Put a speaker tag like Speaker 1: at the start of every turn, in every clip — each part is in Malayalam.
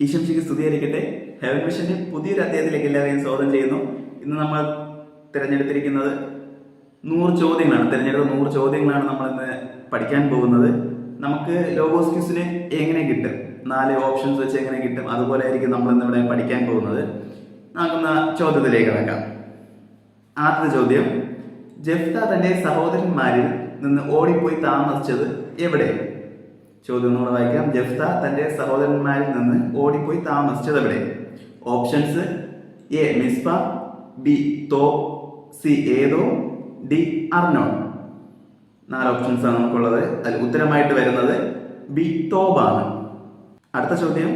Speaker 1: ഈശംശിക്ക് സ്തുതിയായിരിക്കട്ടെ. ഹെവൻ മിഷന്റെ പുതിയൊരു അധ്യായത്തിലേക്ക് എല്ലാവരെയും സ്വാഗതം ചെയ്യുന്നു. ഇന്ന് നമ്മൾ തിരഞ്ഞെടുത്ത 100 ചോദ്യങ്ങളാണ് നമ്മൾ ഇന്ന് പഠിക്കാൻ പോകുന്നത്. നമുക്ക് ലോഗോസ് ക്വിസിന് എങ്ങനെ കിട്ടും, 4 ഓപ്ഷൻസ് വെച്ച് എങ്ങനെ കിട്ടും, അതുപോലെ ആയിരിക്കും നമ്മൾ ഇന്ന് ഇവിടെ പഠിക്കാൻ പോകുന്നത്. നമുക്കൊന്ന് ചോദ്യത്തിലേക്ക് കിടക്കാം. ആദ്യത്തെ ചോദ്യം, ജെഫ്ത തന്റെ സഹോദരന്മാരിൽ നിന്ന് ഓടിപ്പോയി താമസിച്ചത് എവിടെ? ചോദ്യം ഒന്നുകൂടെ വായിക്കാം. ജെഫ്ത തന്റെ സഹോദരന്മാരിൽ നിന്ന് ഓടിപ്പോയി താമസിച്ചത് എവിടെ? Options: A Mizpah, B Tob, C ഏതോ, ഡി അർനോൺ. 4 ഓപ്ഷൻസ് ആണ് നമുക്കുള്ളത്. അതിൽ ഉത്തരമായിട്ട് വരുന്നത് ബി തോബാണ്. അടുത്ത ചോദ്യം,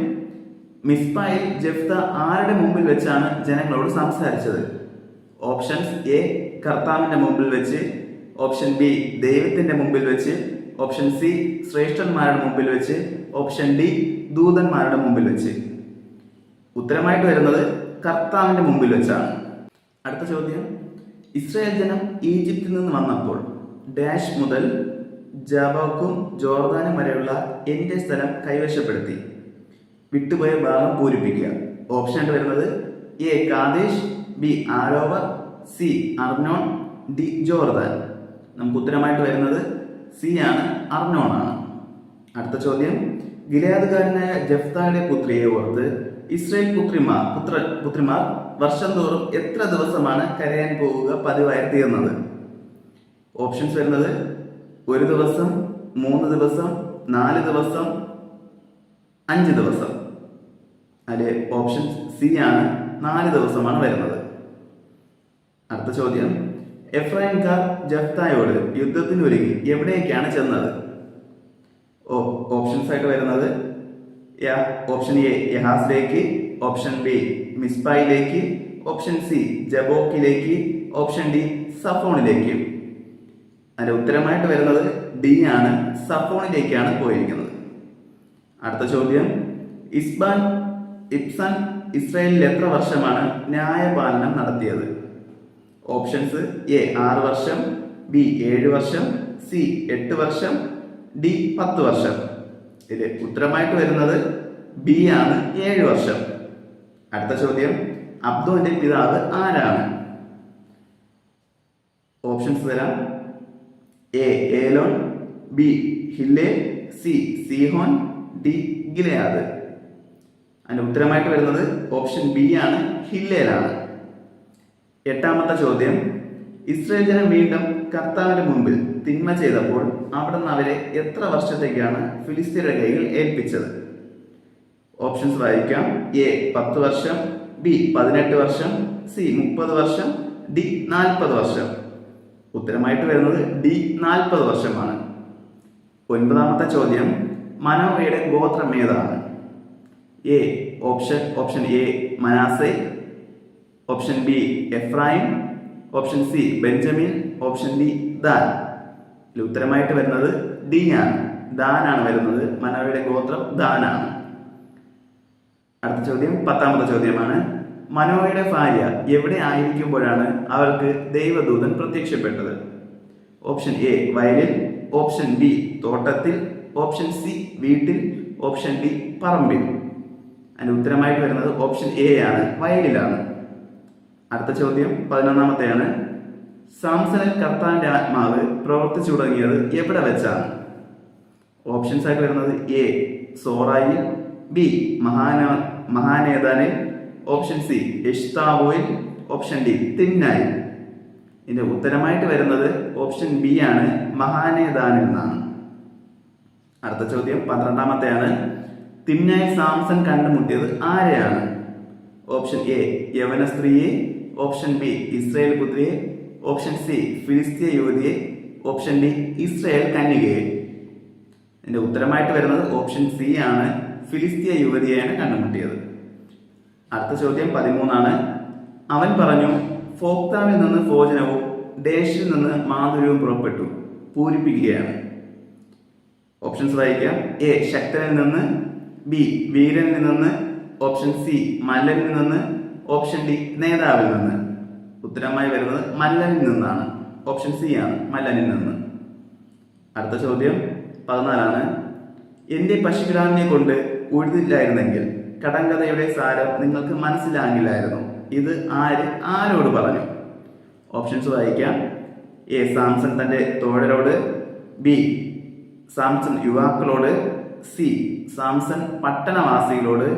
Speaker 1: മിസ്പയിൽ ജെഫ്ത ആരുടെ മുമ്പിൽ വെച്ചാണ് ജനങ്ങളോട് സംസാരിച്ചത്? ഓപ്ഷൻസ്: എ കർത്താവിന്റെ മുമ്പിൽ വെച്ച്, ഓപ്ഷൻ ബി ദൈവത്തിന്റെ മുമ്പിൽ വെച്ച്, ഓപ്ഷൻ സി ശ്രേഷ്ഠന്മാരുടെ മുമ്പിൽ വെച്ച്, ഓപ്ഷൻ ഡി ദൂതന്മാരുടെ മുമ്പിൽ വെച്ച്. ഉത്തരമായിട്ട് വരുന്നത് കർത്താവിന്റെ മുമ്പിൽ വെച്ചാണ്. അടുത്ത ചോദ്യം, ഇസ്രായേൽ ജനം ഈജിപ്തിൽ നിന്ന് വന്നപ്പോൾ ഡാഷ് മുതൽ ജാബോക്കും ജോർദാനും വരെയുള്ള എന്റെ സ്ഥലം കൈവശപ്പെടുത്തി. വിട്ടുപോയ ഭാഗം പൂരിപ്പിക്കുക. ഓപ്ഷൻ ആയിട്ട് വരുന്നത് A Kadesh, B Aroer, C Arnon, D Jordan. നമുക്ക് ഉത്തരമായിട്ട് വരുന്നത് സി ആണ്, അർനോൺ ആണ്. അടുത്ത ചോദ്യം, ഗിലെയാദുകാരനായ ജെഫ്തയുടെ പുത്രിയെ ഓർത്ത് ഇസ്രായേൽ പുത്രിമാർ വർഷം തോറും എത്ര ദിവസമാണ് കരയാൻ പോവുക പതിവായി തീർന്നത്? ഓപ്ഷൻസ് വരുന്നത് 1 ദിവസം, 3 ദിവസം, 4 ദിവസം, 5 ദിവസം. അതിലെ ഓപ്ഷൻ സി ആണ്, 4 ദിവസമാണ് വരുന്നത്. അടുത്ത ചോദ്യം, എഫ്രൈംകാർ ജെഫ്തയോട് യുദ്ധത്തിന് ഒരുങ്ങി എവിടേക്കാണ് ചെന്നത്? ഓപ്ഷൻസ് ആയിട്ട് വരുന്നത് ഓപ്ഷൻ എ യഹാസിലേക്ക്, ഓപ്ഷൻ ബി മിസ്പയിലേക്ക്, ഓപ്ഷൻ സി ജബോക്കിലേക്ക്, ഓപ്ഷൻ ഡി സഫോണിലേക്ക്. അതിന്റെ ഉത്തരമായിട്ട് വരുന്നത് ഡി ആണ്, സഫോണിലേക്കാണ് പോയിരിക്കുന്നത്. അടുത്ത ചോദ്യം, ഇബ്സാൻ ഇസ്രായേലിൽ എത്ര വർഷമാണ് ന്യായപാലനം നടത്തിയത്? ഓപ്ഷൻസ്: എ 6 വർഷം, ബി 7 വർഷം, സി 8 വർഷം, ഡി 10 വർഷം. ഇതിൽ ഉത്തരമായിട്ട് വരുന്നത് ബി ആണ്, 7 വർഷം. അടുത്ത ചോദ്യം, അബ്ദോന്റെ പിതാവ് ആരാണ്? ഓപ്ഷൻസ് തരാം: A Elon, B Hillel, C Sihon, D Gilead. അതിന്റെ ഉത്തരമായിട്ട് വരുന്നത് ഓപ്ഷൻ ബി ആണ്, ഹില്ലേലാണ്. 8ാമത്തെ ചോദ്യം, ഇസ്രായേൽ ജനം വീണ്ടും കർത്താവിന്റെ മുമ്പിൽ തിന്മ ചെയ്തപ്പോൾ അവിടുന്ന് അവരെ എത്ര വർഷത്തേക്കാണ് ഫിലിസ്തീനയുടെ കൈകൾ ഏൽപ്പിച്ചത്? ഓപ്ഷൻസ് വായിക്കാം: എ 10 വർഷം, ബി 18 വർഷം, സി 30 വർഷം, ഡി 40 വർഷം. ഉത്തരമായിട്ട് വരുന്നത് ഡി 40 വർഷമാണ്. 9ാമത്തെ ചോദ്യം, മനോവയുടെ ഗോത്രം ഏതാണ്? Option A Manasseh, option B Ephraim, option C Benjamin, option D Dan. ഉത്തരമായിട്ട് വരുന്നത് ഡി ആണ്, ദാൻ ആണ് വരുന്നത്. മനോവയുടെ ഗോത്രം ദാൻ ആണ്. അടുത്ത ചോദ്യം 10ാമത്തെ ചോദ്യമാണ്, മനോവയുടെ ഭാര്യ എവിടെ ആയിരിക്കുമ്പോഴാണ് അവൾക്ക് ദൈവദൂതൻ പ്രത്യക്ഷപ്പെട്ടത്? ഓപ്ഷൻ എ വയലിൽ, ഓപ്ഷൻ ബി തോട്ടത്തിൽ, ഓപ്ഷൻ സി വീട്ടിൽ, ഓപ്ഷൻ ഡി പറമ്പിൽ. അതിന്റെ ഉത്തരമായിട്ട് വരുന്നത് ഓപ്ഷൻ എ ആണ്, വയലിലാണ്. അടുത്ത ചോദ്യം 11ാമത്തെയാണ്, സാംസണിൽ കർത്താവിന്റെ ആത്മാവ് പ്രവർത്തിച്ചു തുടങ്ങിയത് എവിടെ വെച്ചാണ്? ഓപ്ഷൻസ് ആയിട്ട് വരുന്നത് എ സോറായിൽ, ബി മഹാനേതാനിൽ, ഓപ്ഷൻ സി എഷ്താവോയിൽ, ഓപ്ഷൻ ഡി തിന്നായിൽ. ഇതിന്റെ ഉത്തരമായിട്ട് വരുന്നത് ഓപ്ഷൻ ബി ആണ്, മഹാനേതാനിൽ നിന്നാണ്. അടുത്ത ചോദ്യം 12ാമത്തെയാണ്, തിമ്നായിൽ സാംസൺ കണ്ടുമുട്ടിയത് ആരെയാണ്? ഓപ്ഷൻ എ യവന സ്ത്രീയെ, ഓപ്ഷൻ ബി ഇസ്രായേൽ പുത്രിയെ, ഓപ്ഷൻ സി ഫിലിസ്തീയ യുവതിയെ, ഓപ്ഷൻ ഡി ഇസ്രായേൽ കന്യകയെ. ഇതിന്റെ ഉത്തരമായിട്ട് വരുന്നത് ഓപ്ഷൻ സി ആണ്, ഫിലിസ്തീയ യുവതിയെയാണ് കണ്ടുമുട്ടിയത്. അടുത്ത ചോദ്യം 13ആണ്, അവൻ പറഞ്ഞു, ഫോക്താവിൽ നിന്ന് ഭോജനവും ഡേഷിൽ നിന്ന് മാധുര്യവും പുറപ്പെട്ടു. പൂരിപ്പിക്കുകയാണ്. ഓപ്ഷൻസ് വായിക്കാം: എ ശക്തനിൽ നിന്ന്, ബി വീരനിൽ നിന്ന്, ഓപ്ഷൻ സി മല്ലനിൽ നിന്ന്, ഓപ്ഷൻ ഡി നേതാവിൽ നിന്ന്. ഉത്തരമായി വരുന്നത് മല്ലനിൽ നിന്നാണ്, ഓപ്ഷൻ സി ആണ്, മല്ലനിൽ നിന്ന്. അടുത്ത ചോദ്യം 14ആണ്, എന്റെ പശുക്കിടാവിനെ കൊണ്ട് ഉഴുതില്ലായിരുന്നെങ്കിൽ കടങ്കഥയുടെ സാരം നിങ്ങൾക്ക് മനസ്സിലാകില്ലായിരുന്നു. ഇത് ആരോട് പറഞ്ഞു? ഓപ്ഷൻസ് വായിക്കാം. എ. സാംസൺ തന്റെ തോഴരോട്. ബി. സാംസൺ യുവാക്കളോട്. സി. സാംസൺ പട്ടണവാസികളോട്.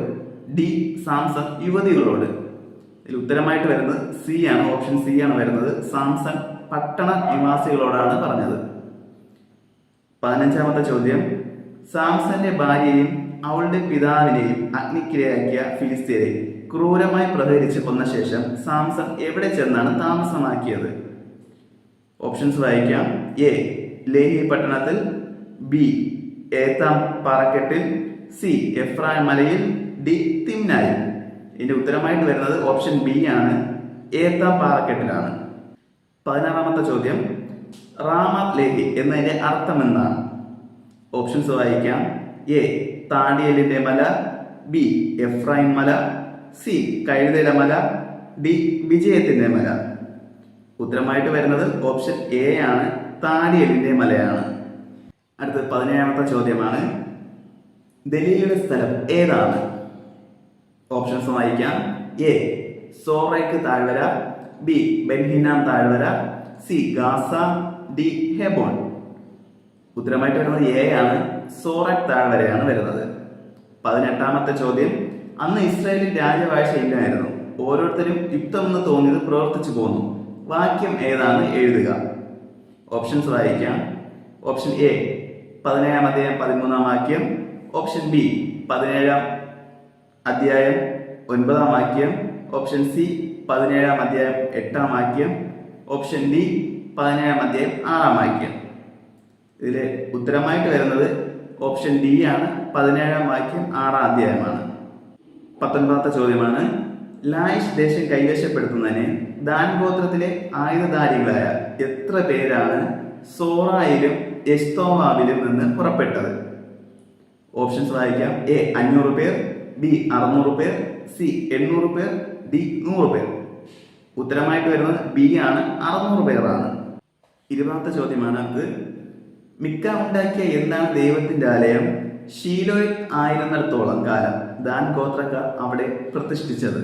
Speaker 1: ഡി. സാംസൺ യുവതികളോട്. ഇതിൽ ഉത്തരമായിട്ട് വരുന്നത് സി ആണ്. ഓപ്ഷൻ സി ആണ് വരുന്നത്. സാംസൺ പട്ടണ നിവാസികളോടാണ് പറഞ്ഞത്. 15ാമത്തെ ചോദ്യം. സാംസന്റെ ഭാര്യയെയും അവളുടെ പിതാവിനെയും അഗ്നിക്കിരയാക്കിയ ഫിലിസ്തീനെ ക്രൂരമായി പ്രഹരിച്ച് കൊന്ന ശേഷം സാംസൺ എവിടെ ചെന്നാണ് താമസമാക്കിയത്? ഓപ്ഷൻസ് വായിക്കാം. എ. ലേഹി പട്ടണത്തിൽ. ബി. ഏത്താം പാറക്കെട്ടിൽ. സി. എഫ്രായിം മലയിൽ. ഡി. തിമ്നായിൽ. ഇതിന്റെ ഉത്തരമായിട്ട് വരുന്നത് ഓപ്ഷൻ ബി ആണ്. ഏത്താം പാറക്കെട്ടിലാണ്. 16ാമത്തെ ചോദ്യം. റാമത്ത് ലേഹി എന്നതിന്റെ അർത്ഥം എന്താണ്? ഓപ്ഷൻസ് വായിക്കാം. എ. താടിയലിന്റെ മല. ബി. എഫ്രായിം മല. സി. കഴുതയുടെ മല. ഡി. വിജയത്തിന്റെ മല. ഉത്തരമായിട്ട് വരുന്നത് ഓപ്ഷൻ എ ആണ്. താടിയലിന്റെ മലയാണ്. അടുത്ത 17ാമത്തെ ചോദ്യമാണ്. ദലീലയുടെ സ്ഥലം ഏതാണ്? ഓപ്ഷൻസ് വായിക്കാം. എ. സോറയ്ക്ക് താഴ്വര. ബി. ബെൻഹിനാം താഴ്വര. സി. ഗാസ. ഡി. ഹെബോൺ. ഉത്തരമായിട്ട് വരുന്നത് എ ആണ്. സോറക് താഴ്വരയാണ് വരുന്നത്. 18ാമത്തെ ചോദ്യം. അന്ന് ഇസ്രായേലിൽ രാജവാഴ്ച ഇല്ലായിരുന്നു. ഓരോരുത്തരും യുക്തമെന്ന് തോന്നിയത് പ്രവർത്തിച്ചു പോന്നു. വാക്യം ഏതാണ്? എഴുതുക. ഓപ്ഷൻസ് വായിക്കാം. ഓപ്ഷൻ എ 17ാം അധ്യായം 13ാം വാക്യം. ഓപ്ഷൻ ബി 17ാം അധ്യായം 9ാം വാക്യം. ഓപ്ഷൻ സി 17ാം അധ്യായം 8ാം വാക്യം. ഓപ്ഷൻ ഡി 17ാം അധ്യായം 6ാം വാക്യം. ഇതില് ഉത്തരമായിട്ട് വരുന്നത് ഓപ്ഷൻ ഡി ആണ്. 17ാം വാക്യം 6ാം അധ്യായമാണ്. 19ാമത്തെ ചോദ്യമാണ്. ലായിഷ് ദേശം കൈവശപ്പെടുത്തുന്നതിന് ദാൻ ഗോത്രത്തിലെ ആയുധധാരികളായ എത്ര പേരാണ് സോറായിലും എസ്തോവാവിലും നിന്ന് പുറപ്പെട്ടത്? ഓപ്ഷൻസ് വായിക്കാം. എ. 500 പേർ. ബി. 600 പേർ. സി. 800 പേർ. ഡി. 100 പേർ. ഉത്തരമായിട്ട് വരുന്നത് ബി ആണ്. 600 പേരാണ്. 20ാമത്തെ ചോദ്യമാണ്. അത് മിക്ക ഉണ്ടാക്കിയ എന്താണ് ദൈവത്തിന്റെ ആലയം ഷീലോയിൽ ആയിരുന്നിടത്തോളം കാലം ദാൻ ഗോത്രക്കാർ അവിടെ പ്രതിഷ്ഠിച്ചത്?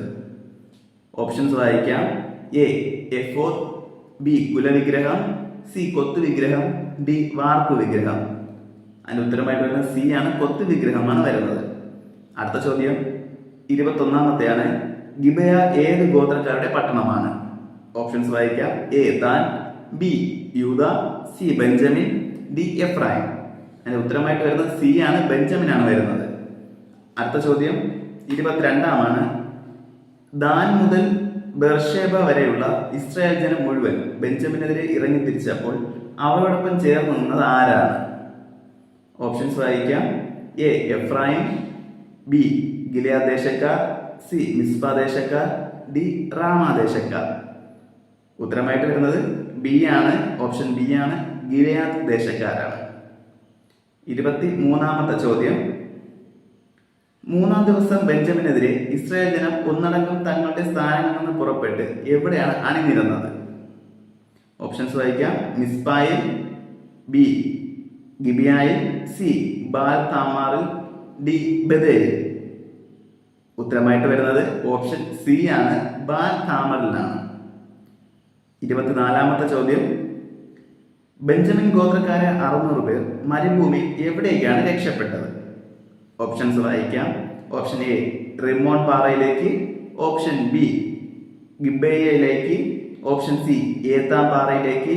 Speaker 1: ഓപ്ഷൻസ് വായിക്കാം. എ. എഫോദ്. ബി. കുലവിഗ്രഹം. സി. കൊത്തു വിഗ്രഹം. ഡി. വാർപ്പ് വിഗ്രഹം. അതിന് ഉത്തരമായിട്ട് വരുന്നത് സി ആണ്. കൊത്തു വിഗ്രഹമാണ് വരുന്നത്. അടുത്ത ചോദ്യം 21ാമത്തെയാണ്. ഗിബയ ഏത് ഗോത്രക്കാരുടെ പട്ടണമാണ്? ഓപ്ഷൻസ് വായിക്കാം. A. Dan. B. Judah. C. Benjamin. D. Ephraim. അതിന് ഉത്തരമായിട്ട് വരുന്നത് സി ആണ്. ബെഞ്ചമിൻ ആണ് വരുന്നത്. അടുത്ത ചോദ്യം 22ാമാണ്. ദാൻ മുതൽ ബെർഷേബ വരെയുള്ള ഇസ്രായേൽ ജനം മുഴുവൻ ബെഞ്ചമിനെതിരെ ഇറങ്ങി തിരിച്ചപ്പോൾ അവരോടൊപ്പം ചേർന്ന് നിന്നത് ആരാണ്? ഓപ്ഷൻസ് വായിക്കാം. എ. എഫ്രായിം. ബി. ഗിലെയാദ് ദേശക്കാർ. സി. മിസ്പ ദേശക്കാർ. ഡി. റാമ ദേശക്കാർ. ഉത്തരമായിട്ട് വരുന്നത് ബി ആണ്. ഓപ്ഷൻ ബി ആണ്. ഗിലെയാദ് ദേശക്കാരാണ്. 23ാമത്തെ ചോദ്യം. 3ാം ദിവസം ബെഞ്ചമിനെതിരെ ഇസ്രായേൽ ജനം ഒന്നടങ്കം തങ്ങളുടെ സ്ഥാനങ്ങളിൽ നിന്ന് പുറപ്പെട്ട് എവിടെയാണ് അണിനിരന്നത്? ഓപ്ഷൻസ് വായിക്കാം. മിസ്പായിൽ. ബി. ഗിബിയായിൽ. സി. ബാൽ താമാറിൽ. ഡി. ബദേലിൽ. ഉത്തരമായിട്ട് വരുന്നത് ഓപ്ഷൻ സി ആണ്. ബാൽ താമറിലാണ്. 24ാമത്തെ ചോദ്യം. ബെഞ്ചമിൻ ഗോത്രക്കാരെ 600 പേർ മരുഭൂമിയിൽ എവിടേക്കാണ് രക്ഷപ്പെട്ടത്? ഓപ്ഷൻസ് വായിക്കാം. ഓപ്ഷൻ എ റിമോൺ പാറയിലേക്ക്. ഓപ്ഷൻ ബി ഗിബേയയിലേക്ക്. ഓപ്ഷൻ സി ഏത്താം പാറയിലേക്ക്.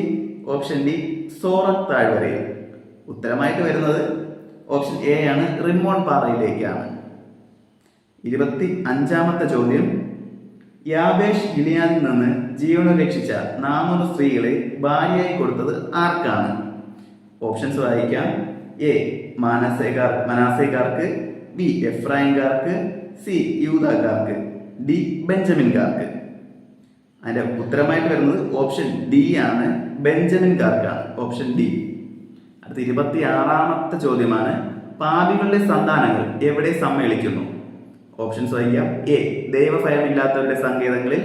Speaker 1: ഓപ്ഷൻ ഡി സോറക് താഴ്വരയിൽ. ഉത്തരമായിട്ട് വരുന്നത് ഓപ്ഷൻ എ ആണ്. റിമോൺ പാറയിലേക്കാണ്. 25ാമത്തെ ചോദ്യം. യാബേഷ് ഗിലിയാദിൽ നിന്ന് ജീവനം രക്ഷിച്ച 400 സ്ത്രീകളെ ഭാര്യയായി കൊടുത്തത് ആർക്കാണ്? ഓപ്ഷൻസ് വായിക്കാം. എ. മനാസേക്കാർക്ക്. ബി. എഫ്രായിംകാർക്ക്. സി. യൂദാക്കാർക്ക്. ഡി. ബെഞ്ചമിൻകാർക്ക്. അതിന്റെ ഉത്തരമായിട്ട് വരുന്നത് ഓപ്ഷൻ ഡി ആണ്. ബെഞ്ചമിൻകാർക്കാണ്. Option D. അടുത്ത 26ാമത്തെ ചോദ്യമാണ്. പാപികളുടെ സന്താനങ്ങൾ എവിടെ സമ്മേളിക്കുന്നു? ഓപ്ഷൻസ് വായിക്കാം. എ. ദൈവഭയമില്ലാത്തവരുടെ സങ്കേതങ്ങളിൽ.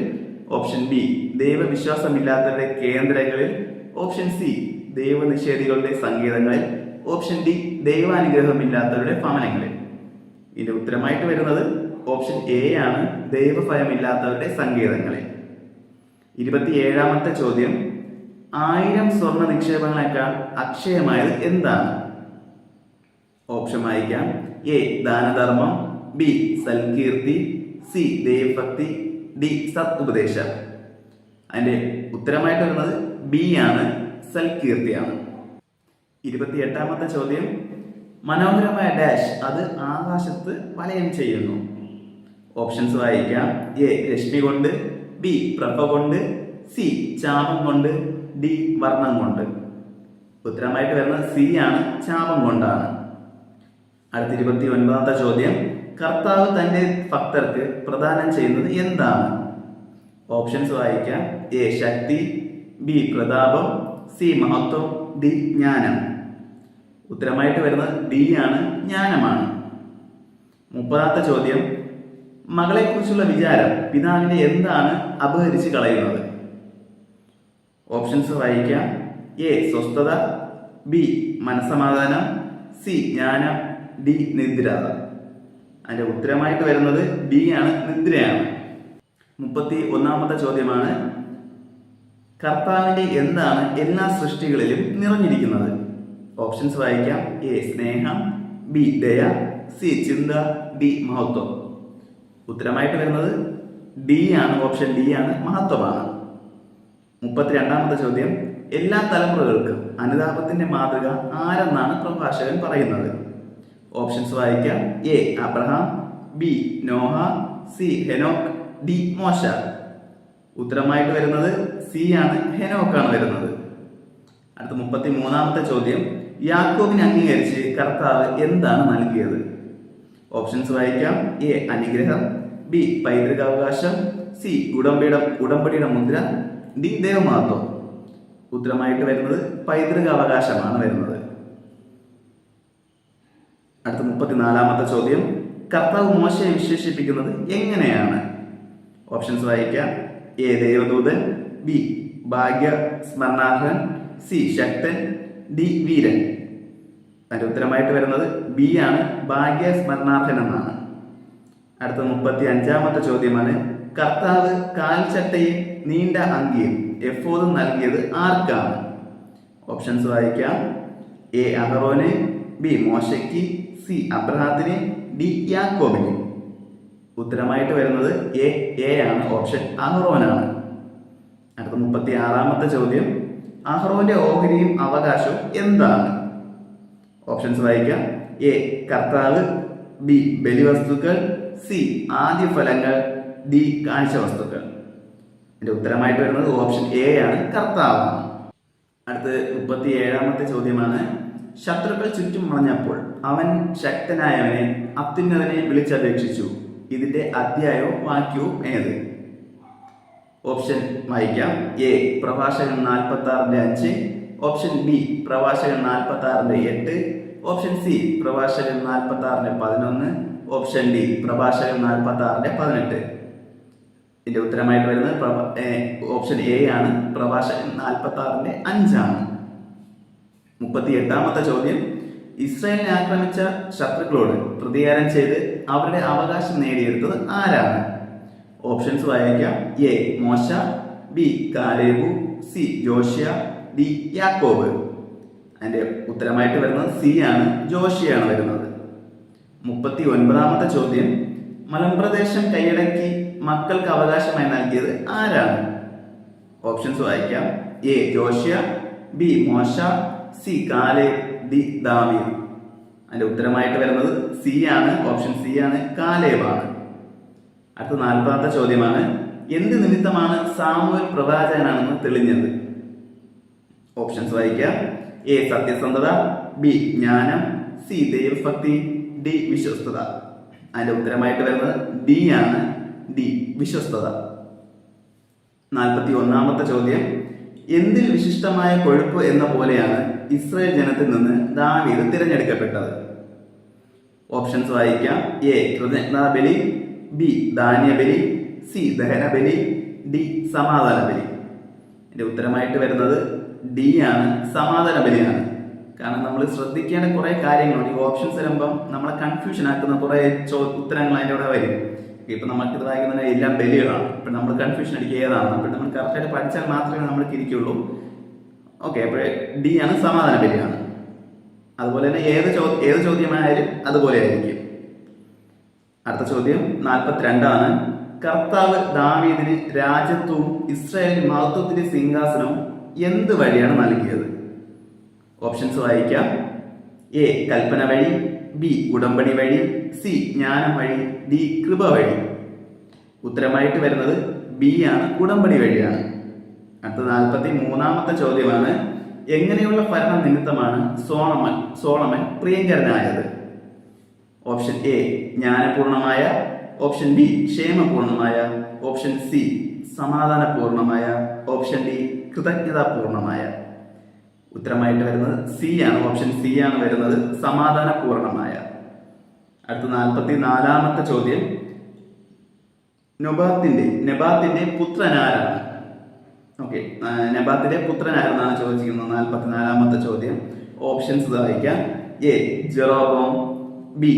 Speaker 1: ഓപ്ഷൻ ബി ദൈവവിശ്വാസമില്ലാത്തവരുടെ കേന്ദ്രങ്ങളിൽ. ഓപ്ഷൻ സി ദൈവനിഷേധികളുടെ സങ്കേതങ്ങളിൽ. ഓപ്ഷൻ ഡി ദൈവാനുഗ്രഹമില്ലാത്തവരുടെ ഭവനങ്ങളിൽ. ഇതിന്റെ ഉത്തരമായിട്ട് വരുന്നത് ഓപ്ഷൻ എ ആണ് ദൈവഭയമില്ലാത്തവരുടെ സങ്കേതങ്ങളിൽ. 27ാമത്തെ ചോദ്യം, 1000 സ്വർണ്ണ നിക്ഷേപങ്ങളെക്കാൾ അക്ഷയമായത് എന്താണ്? ഓപ്ഷൻ വായിക്കാം. എ ദാനധർമ്മം, ബി സൽകീർത്തി, സി ദൈവഭക്തി, ഡി സത് ഉപദേശം. അതിന്റെ ഉത്തരമായിട്ട് വരുന്നത് ബി ആണ്, സൽകീർത്തിയാണ്. 28ാമത്തെ ചോദ്യം, മനോഹരമായ ഡാഷ് അത് ആകാശത്ത് വലയം ചെയ്യുന്നു. ഓപ്ഷൻസ് വായിക്കാം. എ രശ്മി കൊണ്ട്, ബി പ്രഭ കൊണ്ട്, സി ചാപം കൊണ്ട്, ഡി വർണ്ണം കൊണ്ട്. ഉത്തരമായിട്ട് വരുന്നത് സി ആണ്, ചാപം കൊണ്ടാണ്. അടുത്ത 29ാമത്തെ ചോദ്യം, കർത്താവ് തന്റെ ഭക്തർക്ക് പ്രദാനം ചെയ്യുന്നത് എന്താണ്? ഓപ്ഷൻസ് വായിക്കാം. എ ശക്തി, ബി പ്രതാപം, സി മഹത്വം, ഡി ജ്ഞാനം. ഉത്തരമായിട്ട് വരുന്നത് ഡി ആണ്, ജ്ഞാനമാണ്. 30ാമത്തെ ചോദ്യം, മകളെ കുറിച്ചുള്ള വിചാരം പിതാവിനെ എന്താണ് അപഹരിച്ച് കളയുന്നത്? ഓപ്ഷൻസ് വായിക്കാം. എ സ്വസ്ഥത, ബി മനസ്സമാധാനം, സി ജ്ഞാനം, ഡി നിദ്ര. അതിന്റെ ഉത്തരമായിട്ട് വരുന്നത് ഡി ആണ്, നിദ്രയാണ്. 31ാമത്തെ ചോദ്യമാണ്, കർത്താവിന്റെ എന്താണ് എല്ലാ സൃഷ്ടികളിലും നിറഞ്ഞിരിക്കുന്നത്? ഓപ്ഷൻസ് വായിക്കാം. എ സ്നേഹം, ബി ദയ, സി ചിന്ത, ഡി മഹത്വം. ഉത്തരമായിട്ട് വരുന്നത് ഡി ആണ്, ഓപ്ഷൻ ഡി ആണ്, മഹത്വമാണ്. 32ാമത്തെ ചോദ്യം, എല്ലാ തലമുറകൾക്കും അനുതാപത്തിന്റെ മാതൃക ആരെന്നാണ് പ്രഭാഷകൻ പറയുന്നത്? ഓപ്ഷൻസ് വായിക്കാം. A Abraham, B Noah, C Enoch, D മോശ. ഉത്തരമായിട്ട് വരുന്നത് സി ആണ്, ഹെനോക്കാണ് വരുന്നത്. അടുത്ത 33ാമത്തെ ചോദ്യം, യാക്കോബിനെ അംഗീകരിച്ച് കർത്താവ് എന്താണ് നൽകിയത്? ഓപ്ഷൻസ് വായിക്കാം. എ അനുഗ്രഹം, ബി പൈതൃകാവകാശം, സി ഉടമ്പടിയുടെ മുദ്ര, ഡി ദേവമഹത്വം. ഉത്തരമായിട്ട് വരുന്നത് പൈതൃകാവകാശമാണ് വരുന്നത്. അടുത്ത 34ാമത്തെ ചോദ്യം, കർത്താവ് മോശയെ വിശേഷിപ്പിക്കുന്നത് എങ്ങനെയാണ്? ഓപ്ഷൻസ് വായിക്കാം. എ ദൈവദൂതൻ, ബി ഭാഗ്യ സ്മരണാർഹൻ, സി ശക്തൻ, ഡി വീരൻ. അതിന്റെ ഉത്തരമായിട്ട് വരുന്നത് ബി ആണ്, ഭാഗ്യ സ്മരണാർഹൻ എന്നാണ്. അടുത്ത 35ാമത്തെ ചോദ്യമാണ്, കർത്താവ് കാൽച്ചട്ടയും നീണ്ട അങ്കിയും എഫോദും നൽകിയത് ആർക്കാണ്? ഓപ്ഷൻസ് വായിക്കാം. എ അഹറോന്, ബി മോശയ്ക്ക്, സി അബ്രഹാത്തിന്, ഡി യാക്കോബിന്. ഉത്തരമായിട്ട് വരുന്നത് എ ആണ്, ഓപ്ഷൻ അഹറോനാണ്. അടുത്ത 36ാമത്തെ ചോദ്യം, അഹറോന്റെ ഓഹരിയും അവകാശവും എന്താണ്? ഓപ്ഷൻസ് വായിക്കാം. എ കർത്താവ്, ബി ബലിവസ്തുക്കൾ, സി ആദ്യ ഫലങ്ങൾ, ഡി കാഴ്ചവസ്തുക്കൾ. ഇതിന്റെ ഉത്തരമായിട്ട് വരുന്നത് ഓപ്ഷൻ എ ആണ്, കർത്താവാണ്. അടുത്ത് 37ാമത്തെ ചോദ്യമാണ്, ശത്രുക്കൾ ചുറ്റും വളഞ്ഞപ്പോൾ അവൻ ശക്തനായവനെ അത്യുന്നതനെ വിളിച്ചപേക്ഷിച്ചു. ഇതിന്റെ അധ്യായവും വാക്യവും ഏത്? ഓപ്ഷൻ വായിക്കാം. എ പ്രഭാഷകൻ 46:5, ഓപ്ഷൻ ബി പ്രഭാഷകൻ 46:8, ഓപ്ഷൻ സി പ്രഭാഷകൻ 46:11, ഓപ്ഷൻ ഡി പ്രഭാഷകൻ 46:18. ഇതിന്റെ ഉത്തരമായിട്ട് വരുന്നത് ഓപ്ഷൻ എ ആണ്, പ്രഭാഷകൻ 46:5 ആണ്. 38ാമത്തെ ചോദ്യം, ഇസ്രായേലിനെ ആക്രമിച്ച ശത്രുക്കളോട് പ്രതികാരം ചെയ്ത് അവരുടെ അവകാശം നേടിയെടുത്തത് ആരാണ്? ഓപ്ഷൻസ് വായിക്കാം. എ മോശ, ബി കാലേബു, സി ജോഷ്യ, ഡി യാക്കോബ്. അതിന്റെ ഉത്തരമായിട്ട് വരുന്നത് സി ആണ്, ജോഷിയാണ് വരുന്നത്. 39ാമത്തെ ചോദ്യം, മലമ്പ്രദേശം കൈയടക്കി മക്കൾക്ക് അവകാശമായി നൽകിയത് ആരാണ്? ഓപ്ഷൻസ് വായിക്കാം. എ ജോഷ്യ, ബി മോശ, സി കാലേബ്, ഡി ദാവീദ്. അതിന്റെ ഉത്തരമായിട്ട് വരുന്നത് സി ആണ്, ഓപ്ഷൻ സി ആണ്, കാലേബാണ്. അടുത്ത 40ാമത്തെ ചോദ്യമാണ്, എന്ത് നിമിത്തമാണ് സാമുവേൽ പ്രവാചകനാണെന്ന് തെളിഞ്ഞത്? ഓപ്ഷൻസ് വായിക്കാം. എ സത്യസന്ധത, ബി ജ്ഞാനം, സി ദൈവഭക്തി, ഡി വിശ്വസ്തത. അതിന്റെ ഉത്തരമായിട്ട് വരുന്നത് ഡി ആണ്, ഡി വിശ്വസ്തത. 41ാമത്തെ ചോദ്യം, എന്തിൽ വിശിഷ്ടമായ കൊഴുപ്പ് എന്ന പോലെയാണ് ഇസ്രായേൽ ജനത്തിൽ നിന്ന് ദാവീദ് തിരഞ്ഞെടുക്കപ്പെട്ടത്? ഓപ്ഷൻസ് വായിക്കാം. എ കൃതജ്ഞതാബലി, ബി ധാന്യബലി, സി ദഹനബലി, ഡി സമാധാന ബലി. ഇതിന്റെ ഉത്തരമായിട്ട് വരുന്നത് ഡി ആണ്, സമാധാന ബലിയാണ്. കാരണം നമ്മൾ ശ്രദ്ധിക്കേണ്ട കുറെ കാര്യങ്ങളുണ്ട്. ഈ ഓപ്ഷൻസ് വരുമ്പം നമ്മളെ കൺഫ്യൂഷൻ ആക്കുന്ന കുറെ ഉത്തരങ്ങൾ അതിൻ്റെ കൂടെ വരും. ഇപ്പൊ നമുക്ക് ഇത് വായിക്കുന്ന എല്ലാം ബലികളാണ്. ഇപ്പൊ നമ്മൾ കൺഫ്യൂഷൻ അടിക്കുക ഏതാണ്, അപ്പോൾ നമ്മൾ കറക്റ്റായിട്ട് പഠിച്ചാൽ മാത്രമേ നമ്മൾക്ക് ഇരിക്കുള്ളൂ. ഓക്കെ, അപ്പോഴേ ഡി ആണ് സമാധാന ബലിയാണ്. അതുപോലെ തന്നെ ഏത് ചോദ്യമായാലും അതുപോലെ ആയിരിക്കും. അടുത്ത ചോദ്യം 42 കർത്താവ് ദാവീദിന് രാജ്യത്വവും ഇസ്രായേലിന് മഹത്വത്തിന്റെ സിംഹാസനവും എന്ത് വഴിയാണ് നൽകിയത്? ഓപ്ഷൻസ് വായിക്കാം. എ കൽപ്പന വഴി, ബി ഉടമ്പടി വഴി, സി ജ്ഞാനം വഴി, ഡി കൃപ വഴി. ഉത്തരമായിട്ട് വരുന്നത് ബി ആണ്, ഉടമ്പടി വഴിയാണ്. അടുത്ത 43 ചോദ്യമാണ് എങ്ങനെയുള്ള ഭരണ നിമിത്തമാണ് സോളമൻ പ്രിയങ്കരനായത്? ഓപ്ഷൻ എ ജ്ഞാനപൂർണമായ, ഓപ്ഷൻ ബി ക്ഷേമപൂർണമായ, ഓപ്ഷൻ സി സമാധാനപൂർണമായ, ഓപ്ഷൻ ഡി കൃതജ്ഞതാപൂർണമായ. ഉത്തരമായിട്ട് വരുന്നത് സി ആണ്, ഓപ്ഷൻ സി ആണ് വരുന്നത്, സമാധാനപൂർണമായ. അടുത്ത 44 ചോദ്യം നെബാത്തിന്റെ പുത്രനാരാണ്? ഓക്കെ, നെബാത്തിന്റെ പുത്രനാരെന്നാണ് ചോദിച്ചിരിക്കുന്നത്. 44 ചോദ്യം. ഓപ്ഷൻസ് വായിക്കാം. A Jeroboam, B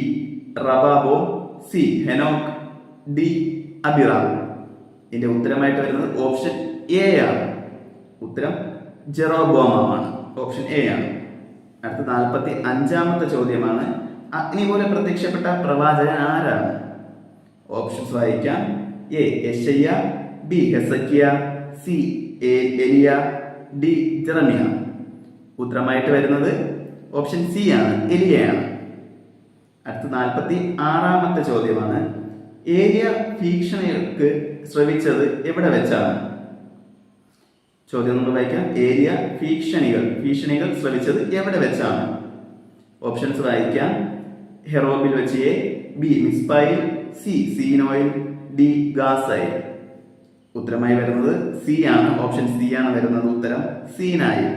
Speaker 1: Rehoboam, C Enoch, D Abiram. ഇതിന്റെ ഉത്തരമായിട്ട് വരുന്നത് ഓപ്ഷൻ എ ആണ്. ഉത്തരം ജെറോബോമാണ്, ഓപ്ഷൻ എ ആണ്. അടുത്ത 45 ചോദ്യമാണ് അഗ്നി പോലെ പ്രത്യക്ഷപ്പെട്ട പ്രവാചകൻ ആരാണ്? ഓപ്ഷൻസ് വായിക്കാം. എ യെശയ്യ, B Hezekiah, C Elijah, D Jeremiah. ഉത്തരമായിട്ട് വരുന്നത് ഓപ്ഷൻ സി ആണ്, എലിയയാണ്. അടുത്ത 46 ചോദ്യമാണ് ഏലിയ ഭീഷണികൾക്ക് ശ്രവിച്ചത് എവിടെ വെച്ചാണ്? ചോദ്യം നമ്മൾ വായിക്കാം. ഏലിയ ഭീഷണികൾ ശ്രവിച്ചത് എവിടെ വെച്ചാണ്? ഓപ്ഷൻസ് വായിക്കാം. ഹെറോബിൽ വെച്ച്, എ ബി മിസ്പായിൽ, സി സീനോയിൽ, ഡി ഗാസയിൽ. ഉത്തരമായി വരുന്നത് സി ആണ്, ഓപ്ഷൻ സി ആണ് വരുന്നത്, ഉത്തരം സീനായി.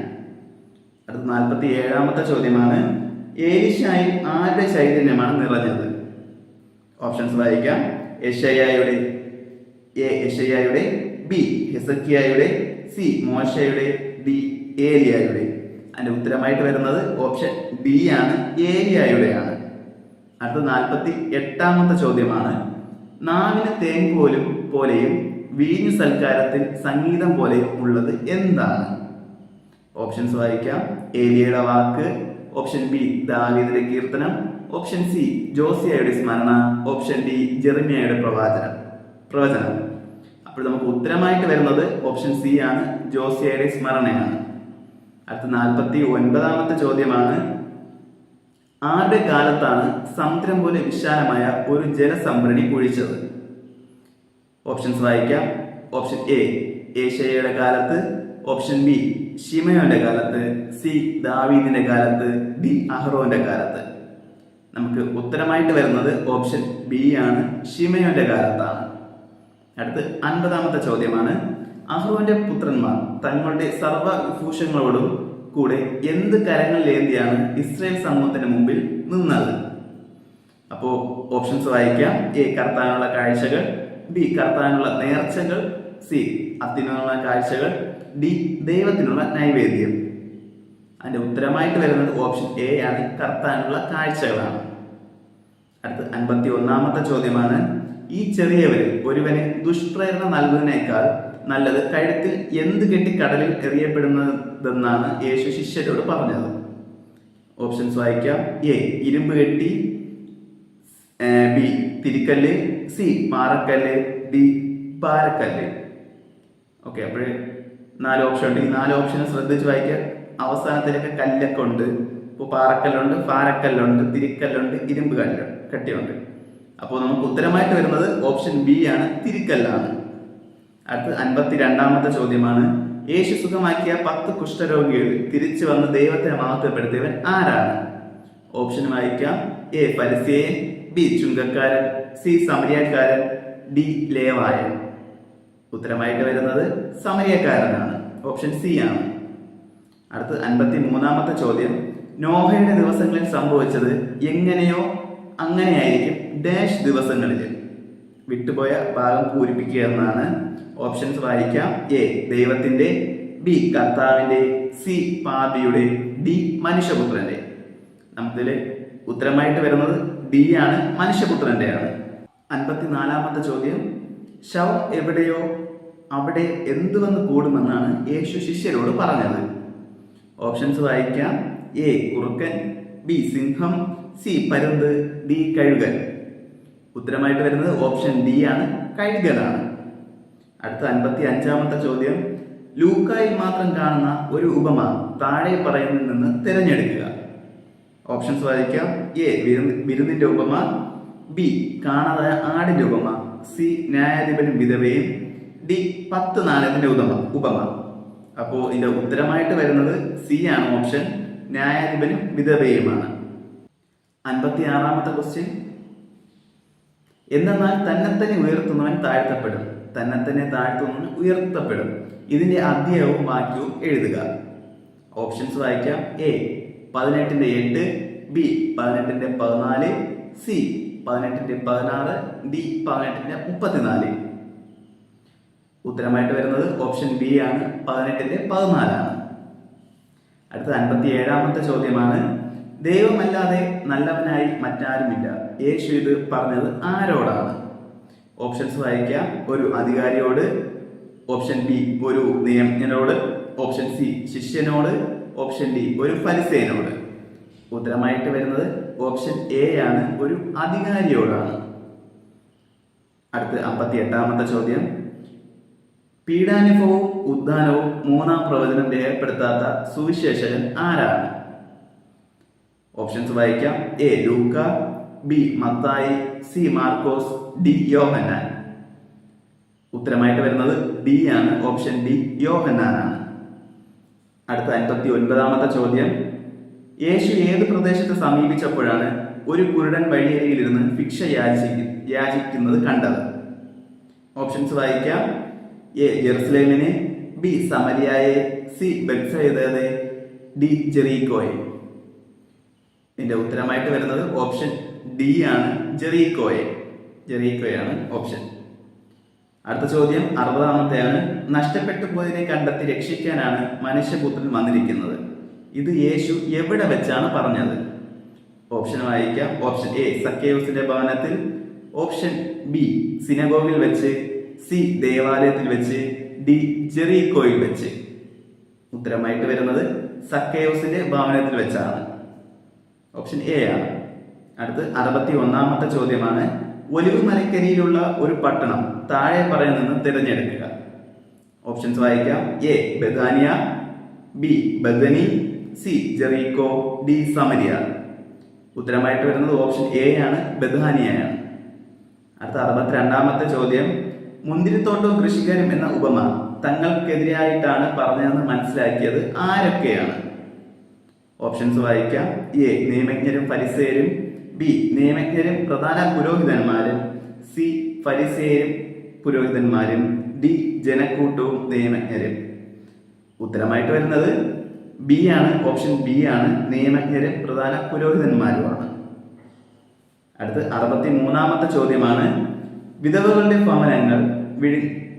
Speaker 1: അടുത്ത 47 ചോദ്യമാണ് ഏലിശായിൽ ആരുടെ ചൈതന്യമാണ് നിറഞ്ഞത്? ഓപ്ഷൻസ് വായിക്കാം. യെശയ്യായുടെ, എ യെശയ്യായുടെ, ബി ഹെസക്കിയായുടെ, സി മോശയുടെ, ഡി ഏലിയായുടെ. അതിന്റെ ഉത്തരമായിട്ട് വരുന്നത് ഓപ്ഷൻ ഡി ആണ്, ഏലിയായുടെയാണ്. അടുത്ത 48 ചോദ്യമാണ് നാവിന് തേൻ പോലെയും വീഞ്ഞു സൽക്കാരത്തിൽ സംഗീതം പോലെയും ഉള്ളത് എന്താണ്? ഓപ്ഷൻസ് വായിക്കാം. ഏലിയയുടെ വാക്ക്, ഓപ്ഷൻ ബി ദാവീദിന്റെ കീർത്തനം, ഓപ്ഷൻ സി ജോസിയയുടെ സ്മരണ, ഓപ്ഷൻ ഡി ജെറമിയയുടെ പ്രവചനം. അപ്പോൾ നമുക്ക് ഉത്തരമായിട്ട് വരുന്നത് ഓപ്ഷൻ സി ആണ്, ജോസിയയുടെ സ്മരണയാണ്. അടുത്ത 49 ചോദ്യമാണ് ആരുടെ കാലത്താണ് സമുദ്രം പോലെ വിശാലമായ ഒരു ജലസംഭരണി കുഴിച്ചത്? ഓപ്ഷൻസ് വായിക്കാം. ഓപ്ഷൻ എ യേശയ്യയുടെ കാലത്ത്, ഓപ്ഷൻ ബി ശിമയോന്റെ കാലത്ത്, സി ദാവീദിന്റെ കാലത്ത്, ഡി അഹ്റോന്റെ കാലത്ത്. നമുക്ക് ഉത്തരമായിട്ട് വരുന്നത് ഓപ്ഷൻ ബി ആണ്, ശിമയോന്റെ കാലത്താണ്. അടുത്ത് 50 ചോദ്യമാണ് അഹ്റോന്റെ പുത്രന്മാർ തങ്ങളുടെ സർവ്വവിഭൂഷങ്ങളോടും കൂടെ എന്ത് കരങ്ങളിലേന്തിയാണ് ഇസ്രായേൽ സമൂഹത്തിന് മുമ്പിൽ നിന്നത്? അപ്പോ ഓപ്ഷൻസ് വായിക്കാം. എ കർത്താനുള്ള കാഴ്ചകൾ, ബി കർത്താനുള്ള നേർച്ചകൾ, സി അത്തിനുള്ള കാഴ്ചകൾ, ഡി ദൈവത്തിനുള്ള നൈവേദ്യം. അതിന്റെ ഉത്തരമായിട്ട് വരുന്നത് ഓപ്ഷൻ എ ആണ്, കർത്താനുള്ള കാഴ്ചകളാണ്. അടുത്ത 51 ചോദ്യമാണ് ഈ ചെറിയവരിൽ ഒരുവന് ദുഷ്പ്രേരണ നൽകുന്നതിനേക്കാൾ നല്ലത് കഴുത്തിൽ എന്ത് കെട്ടി കടലിൽ എറിയപ്പെടുന്നതെന്നാണ് യേശു ശിഷ്യരോട് പറഞ്ഞത്? ഓപ്ഷൻസ് വായിക്കാം. എ ഇരുമ്പ് കെട്ടി, ബി തിരിക്കല്ല്, സി പാറക്കല്ല്, ഡി പാരക്കല്ല്. ഓക്കെ, അപ്പോൾ 4 ഓപ്ഷൻ ഉണ്ട്. ഈ 4 ഓപ്ഷൻ ശ്രദ്ധിച്ച് വായിക്കുക. അവസാനത്തിലൊക്കെ കല്ലൊക്കെ ഉണ്ട്. ഇപ്പോൾ പാറക്കല്ലുണ്ട്, പാരക്കല്ലുണ്ട്, തിരിക്കല്ലുണ്ട്, ഇരുമ്പ് കട്ടിയുണ്ട്. അപ്പോൾ നമുക്ക് ഉത്തരമായിട്ട് വരുന്നത് ഓപ്ഷൻ ബി ആണ്, തിരിക്കല്ലാണ്. അടുത്ത് 52 ചോദ്യമാണ് യേശു സുഖമാക്കിയ 10 കുഷ്ഠരോഗികൾ തിരിച്ചു വന്ന് ദൈവത്തെ മഹത്വപ്പെടുത്തിയവൻ ആരാണ്? ഓപ്ഷൻ വായിക്കാം. എ ഫരിസേയൻ, ബി ചുങ്കക്കാരൻ, സി സമരിയക്കാരൻ, ഡി ലേവായൻ. ഉത്തരമായിട്ട് വരുന്നത് സമരിയക്കാരനാണ്, ഓപ്ഷൻ സി ആണ്. അടുത്ത് 53 ചോദ്യം നോഹയുടെ ദിവസങ്ങളിൽ സംഭവിച്ചത് എങ്ങനെയോ അങ്ങനെയായിരിക്കും ഡാഷ് ദിവസങ്ങളിൽ. വിട്ടുപോയ ഭാഗം പൂരിപ്പിക്കുക എന്നാണ്. ഓപ്ഷൻസ് വായിക്കാം. എ ദൈവത്തിന്റെ, ബി കർത്താവിന്റെ, സി പാപിയുടെ, ഡി മനുഷ്യപുത്രന്റെ. നമുക്കിതിൽ ഉത്തരമായിട്ട് വരുന്നത് ഡി ആണ്, മനുഷ്യപുത്രന്റെ ആണ്. 54-ാമത്തെ ചോദ്യം, ശവം എവിടെയോ അവിടെ എന്ത് വന്ന് കൂടുമെന്നാണ് യേശു ശിഷ്യരോട് പറഞ്ഞത്? ഓപ്ഷൻസ് വായിക്കാം. എ കുറുക്കൻ, ബി സിംഹം, സി പരുന്ത്, ഡി കഴുകൻ. ഉത്തരമായിട്ട് വരുന്നത് ഓപ്ഷൻ ഡി ആണ്, കഴുകനാണ്. അടുത്ത 55-ാമത്തെ ചോദ്യം, ലൂക്കായിൽ മാത്രം കാണുന്ന ഒരു ഉപമ താഴെ പറയുന്നതിൽ നിന്ന് തിരഞ്ഞെടുക്കുക. ഓപ്ഷൻസ് വായിക്കാം. എ വിരുന്നിന്റെ ഉപമ, ബി കാണാതായ ആടിന്റെ ഉപമ, സി ന്യായാധിപനും വിധവയും, ഡി 10 നാണയത്തിന്റെ ഉപമ. അപ്പോൾ ഇതിന്റെ ഉത്തരമായിട്ട് വരുന്നത് സി ആണ്, ഓപ്ഷൻ ന്യായാധിപനും വിധവയുമാണ്. 56-ാമത്തെ ക്വസ്റ്റ്യൻ, എന്തെന്നാൽ തന്നെത്തന്നെ ഉയർത്തുന്നവൻ താഴ്ത്തപ്പെടും, തന്നെത്തന്നെ താഴ്ത്തുന്നവൻ ഉയർത്തപ്പെടും. ഇതിന്റെ അധ്യായവും വാക്യവും എഴുതുക. ഓപ്ഷൻസ് വായിക്കാം. A 18:8, B 18:14, C 18:16, D 18:34. ഉത്തരമായിട്ട് വരുന്നത് ഓപ്ഷൻ ബി ആണ്, 18:14 ആണ്. അടുത്ത 57-ാമത്തെ ചോദ്യമാണ്, ദൈവമല്ലാതെ നല്ലവനായി മറ്റാരുമില്ല. യേശു ഇത് പറഞ്ഞത് ആരോടാണ്? ഓപ്ഷൻസ് വായിക്കാം. ഒരു അധികാരിയോട്, ഓപ്ഷൻ ബി ഒരു നിയമജ്ഞനോട്, ഓപ്ഷൻ സി ശിഷ്യനോട്, ഓപ്ഷൻ ഡി ഒരു ഫരിസേയനോട്. ഉത്തരമായിട്ട് വരുന്നത് ഓപ്ഷൻ എ ആണ്, ഒരു അധികാരിയോടാണ്. അടുത്ത 58-ാമത്തെ ചോദ്യം, പീഡാനുഭവവും ഉദ്ധാനവും 3-ാം പ്രവചനം രേഖപ്പെടുത്താത്ത സുവിശേഷകൻ ആരാണ്? ഓപ്ഷൻസ് വായിക്കാം. എ ലൂക്ക, ബി മത്തായി, സി മാർക്കോസ്, ഡി യോഹന്നാൻ. ഉത്തരമായിട്ട് വരുന്നത് ഡി ആണ്, ഓപ്ഷൻ ഡി യോഹന്നാനാണ്. അടുത്ത 59-ാമത്തെ ചോദ്യം, യേശു ഏത് പ്രദേശത്ത് സമീപിച്ചപ്പോഴാണ് ഒരു കുരുടൻ വഴിയരികിലിരുന്ന് ഭിക്ഷ യാചിക്കുന്നത് കണ്ടത്? ഓപ്ഷൻസ് വായിക്കാം. എ ജെറുസലേമിനെ, ബി സമരിയായെ, സി ബെത്സയിദയെ, ഡി ജെറീക്കോയെ. ഇതിന്റെ ഉത്തരമായിട്ട് വരുന്നത് ഓപ്ഷൻ ഡി ആണ്, ജെറീക്കോയാണ് ഓപ്ഷൻ. അടുത്ത ചോദ്യം 60-ാമത്തെയാണ്, നഷ്ടപ്പെട്ടു പോയതിനെ കണ്ടെത്തി രക്ഷിക്കാനാണ് മനുഷ്യപുത്രൻ വന്നിരിക്കുന്നത്. ഇത് യേശു എവിടെ വെച്ചാണ് പറഞ്ഞത്? ഓപ്ഷൻ വായിക്കാം. ഓപ്ഷൻ എ സക്കേവുസിന്റെ ഭവനത്തിൽ, ഓപ്ഷൻ ബി സിനഗോഗിൽ വെച്ച്, സി ദേവാലയത്തിൽ വെച്ച്, ഡി ജെറീക്കോയിൽ വെച്ച്. ഉത്തരമായിട്ട് വരുന്നത് സക്കേവുസിന്റെ ഭവനത്തിൽ വെച്ചാണ്, ഓപ്ഷൻ എ ആണ്. അടുത്ത് 61-ാമത്തെ ചോദ്യമാണ്, ഒലിവ് മലക്കരിയിലുള്ള ഒരു പട്ടണം താഴെ പറയുന്നതെന്ന് തിരഞ്ഞെടുക്കുക. ഓപ്ഷൻസ് വായിക്കാം. എ ബെഥാനിയ, ബി ബദനി, സി ജെറീക്കോ, ഡി സമരിയ. ഉത്തരമായിട്ട് വരുന്നത് ഓപ്ഷൻ എ ആണ്, ബെഥാനിയയാണ്. അടുത്ത 62-ാമത്തെ ചോദ്യം, മുന്തിരിത്തോട്ടവും കൃഷിക്കാരും എന്ന ഉപമ തങ്ങൾക്കെതിരായിട്ടാണ് പറഞ്ഞതെന്ന് മനസ്സിലാക്കിയത് ആരൊക്കെയാണ്? ഓപ്ഷൻസ് വായിക്കാം. എ നിയമജ്ഞരും ഫരിസേയരും, ബി നിയമജ്ഞരും പ്രധാന പുരോഹിതന്മാരും, സി ഫരിസേയരും പുരോഹിതന്മാരും, ഡി ജനക്കൂട്ടവും നിയമജ്ഞരും. ഉത്തരമായിട്ട് വരുന്നത് ബി ആണ്, ഓപ്ഷൻ ബി ആണ്, നിയമജ്ഞരും പ്രധാന പുരോഹിതന്മാരുമാണ്. അടുത്ത് 63-ാമത്തെ ചോദ്യമാണ്, വിധവകളുടെ ഭവനങ്ങൾ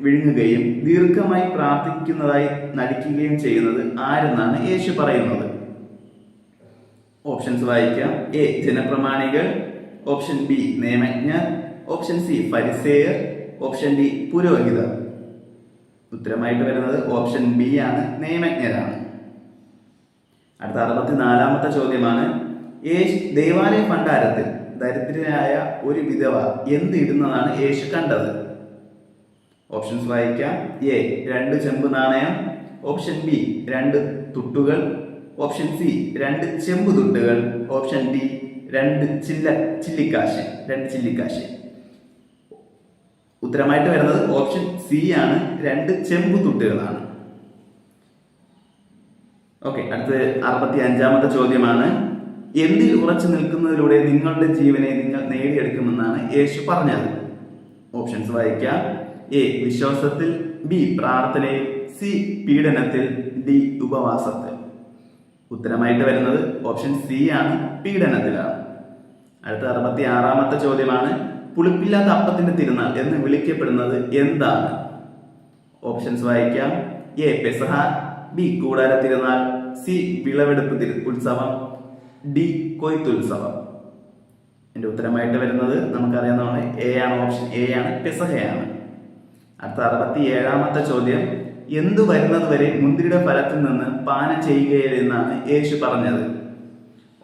Speaker 1: വിഴുങ്ങുകയും ദീർഘമായി പ്രാർത്ഥിക്കുന്നതായി നടിക്കുകയും ചെയ്യുന്നത് ആരെന്നാണ് യേശു പറയുന്നത്? ഓപ്ഷൻസ് വായിക്കാം. എ ജനപ്രമാണികൾ, ഓപ്ഷൻ ബി നിയമജ്ഞർ, ഓപ്ഷൻ സി ഫരിസേയർ, ഓപ്ഷൻ ഡി പുരോഹിതർ. ഉത്തരമായിട്ട് വരുന്നത് ഓപ്ഷൻ ബി ആണ്, നിയമജ്ഞരാണ്. അടുത്ത 64-ാമത്തെ ചോദ്യമാണ്, ദേവാലയ ഭണ്ഡാരത്തിൽ ദരിദ്രനായ ഒരു വിധവ എന്ത് ഇടുന്നതാണ് യേശു കണ്ടത്? ഓപ്ഷൻസ് വായിക്കാം. എ 2 ചെമ്പ് നാണയം, ഓപ്ഷൻ ബി 2 തുട്ടുകൾ, ഓപ്ഷൻ സി 2 ചെമ്പ് തുട്ടുകൾ, ഓപ്ഷൻ ഡി 2 ചില്ലിക്കാശ്. ഉത്തരമായിട്ട് വരുന്നത് ഓപ്ഷൻ സി ആണ്, 2 ചെമ്പ് തുട്ടുകളാണ്. ഓക്കെ, അടുത്ത 65-ാമത്തെ ചോദ്യമാണ്, എന്തിൽ ഉറച്ചു നിൽക്കുന്നതിലൂടെ നിങ്ങളുടെ ജീവനെ നിങ്ങൾ നേടിയെടുക്കുമെന്നാണ് യേശു പറഞ്ഞത്? ഓപ്ഷൻസ് വായിക്കാം. എ വിശ്വാസത്തിൽ, ബി പ്രാർത്ഥനയിൽ, സി പീഡനത്തിൽ, ഡി ഉപവാസത്തിൽ. ഉത്തരമായിട്ട് വരുന്നത് ഓപ്ഷൻ സി ആണ്, പീഡനത്തിലാണ്. അടുത്ത 66-ാമത്തെ ചോദ്യമാണ്, പുളിപ്പില്ലാത്ത അപ്പത്തിന്റെ തിരുനാൾ എന്ന് വിളിക്കപ്പെടുന്നത് എന്താണ്? ഓപ്ഷൻസ് വായിക്കാം. A Pesaha, B കൂടാര Thirunal, C വിളവെടുപ്പ് ഉത്സവം, ഡി കൊയ്ത്തുത്സവം. എന്റെ ഉത്തരമായിട്ട് വരുന്നത് നമുക്കറിയാവുന്നതാണ് എ ആണ്. ഓപ്ഷൻ എ ആണ്, പെസഹയാണ്. അടുത്ത 67ാമത്തെ ചോദ്യം, എന്തു വരുന്നത് വരെ മുന്തിരിയുടെ ഫലത്തിൽ നിന്ന് പാനം ചെയ്യുകയില്ലെന്നാണ് യേശു പറഞ്ഞത്?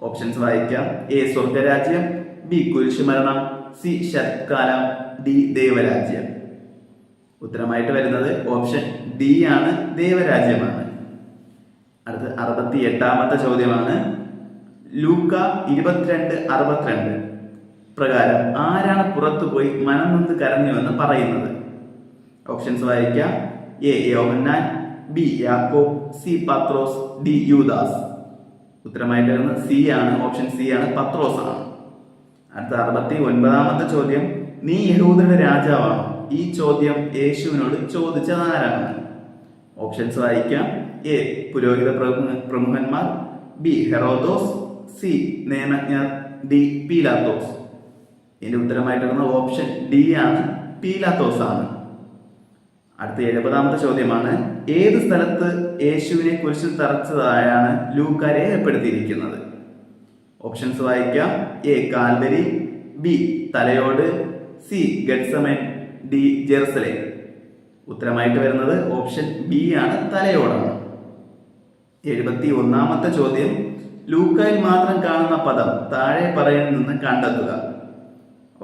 Speaker 1: ഓപ്ഷൻസ് വായിക്കാം. എ സ്വർഗരാജ്യം, ബി കുരിശുമരണം, സി ശരത്കാലം, ഡി ദൈവരാജ്യം. ഉത്തരമായിട്ട് വരുന്നത് ഓപ്ഷൻ ഡി ആണ്, ദൈവരാജ്യമാണ്. അടുത്ത 68ാമത്തെ ചോദ്യമാണ്, ലൂക്ക 22:62 പ്രകാരം ആരാണ് പുറത്തുപോയി മനം നൊന്ത് കരഞ്ഞുവെന്ന് പറയുന്നത്? ഓപ്ഷൻസ് വായിക്കാം. എ യോഹന്നാൻ, ബി യാക്കോബ്, സി പത്രോസ്, ഡി യൂദാസ്. ഉത്തരമായിട്ട് വരുന്നത് സി ആണ്. ഓപ്ഷൻ സി ആണ്, പത്രോസ് ആണ്. അടുത്ത 69ാമത്തെ ചോദ്യം, നീ യഹൂദരുടെ രാജാവാണോ? ഈ ചോദ്യം യേശുവിനോട് ചോദിച്ചത് ആരാണ്? ഓപ്ഷൻസ് വായിക്കാം. എ പുരോഹിത പ്രമുഖന്മാർ, ബി ഹെറോദോസ്, സി നിയമജ്ഞർ, ഡി പീലാത്തോസ്. ഇതിന്റെ ഉത്തരമായിട്ട് വരുന്നത് ഓപ്ഷൻ ഡി ആണ്, പീലാത്തോസ് ആണ്. അടുത്ത 70ാമത്തെ ചോദ്യമാണ്, ഏത് സ്ഥലത്ത് യേശുവിനെ കുരിശിൽ തറച്ചതായാണ് ലൂക്ക രേഖപ്പെടുത്തിയിരിക്കുന്നത്? ഓപ്ഷൻസ് വായിക്കാം. എ കാൽവരി, ബി തലയോട്, സി ഗെത്സമൻ, ഡി ജെറുസലേം. ഉത്തരമായിട്ട് വരുന്നത് ഓപ്ഷൻ ബി ആണ്, തലയോടാണ്. 71ാമത്തെ ചോദ്യം, ലൂക്കായിൽ മാത്രം കാണുന്ന പദം താഴെ പറയുന്നതിൽ നിന്ന് കണ്ടെത്തുക.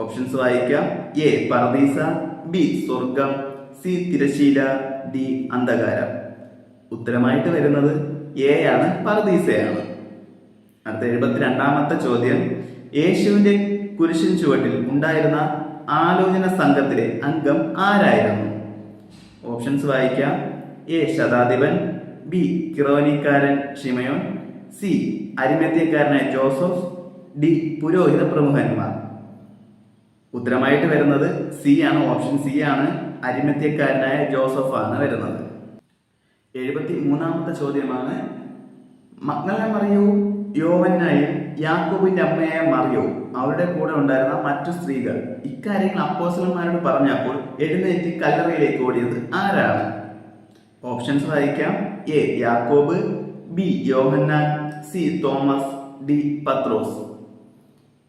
Speaker 1: ഓപ്ഷൻസ് വായിക്കാം. എ പർദീസ, ബി സ്വർഗം, സി തിരശീല, ഡി അന്ധകാരം. ഉത്തരമായിട്ട് വരുന്നത് എ ആണ്, പർദീസയാണ്. അടുത്ത 72ാമത്തെ ചോദ്യം, യേശുവിന്റെ കുരിശിൻ ചുവട്ടിൽ ഉണ്ടായിരുന്ന ആലോചന സംഘത്തിലെ അംഗം ആരായിരുന്നു? ഓപ്ഷൻസ് വായിക്കാം. എ ശതാധിപൻ, ബി കിറോനിക്കാരൻ ഷിമയോൻ, സി അരിമത്യക്കാരനായ ജോസഫ്, ഡി പുരോഹിത പ്രമുഖന്മാർ. ഉത്തരമായിട്ട് വരുന്നത് സി ആണ്. ഓപ്ഷൻ സി ആണ്, അരിമത്യക്കാരനായ ജോസഫ് ആണ് വരുന്നത്. 73ാമത്തെ ചോദ്യമാണ്, മഗ്ദലന മറിയവും യോവന്നായും യാക്കോബിന്റെ അമ്മയായ മറിയവും അവരുടെ കൂടെ ഉണ്ടായിരുന്ന മറ്റു സ്ത്രീകൾ ഇക്കാര്യങ്ങൾ അപ്പോസ്തലന്മാരോട് പറഞ്ഞപ്പോൾ എഴുന്നേറ്റ് കല്ലറയിലേക്ക് ഓടിയത് ആരാണ്? ഓപ്ഷൻസ് വായിക്കാം. എ യാക്കോബ്, ബി യോഹന്നാൻ, സി തോമസ്, ഡി പത്രോസ്.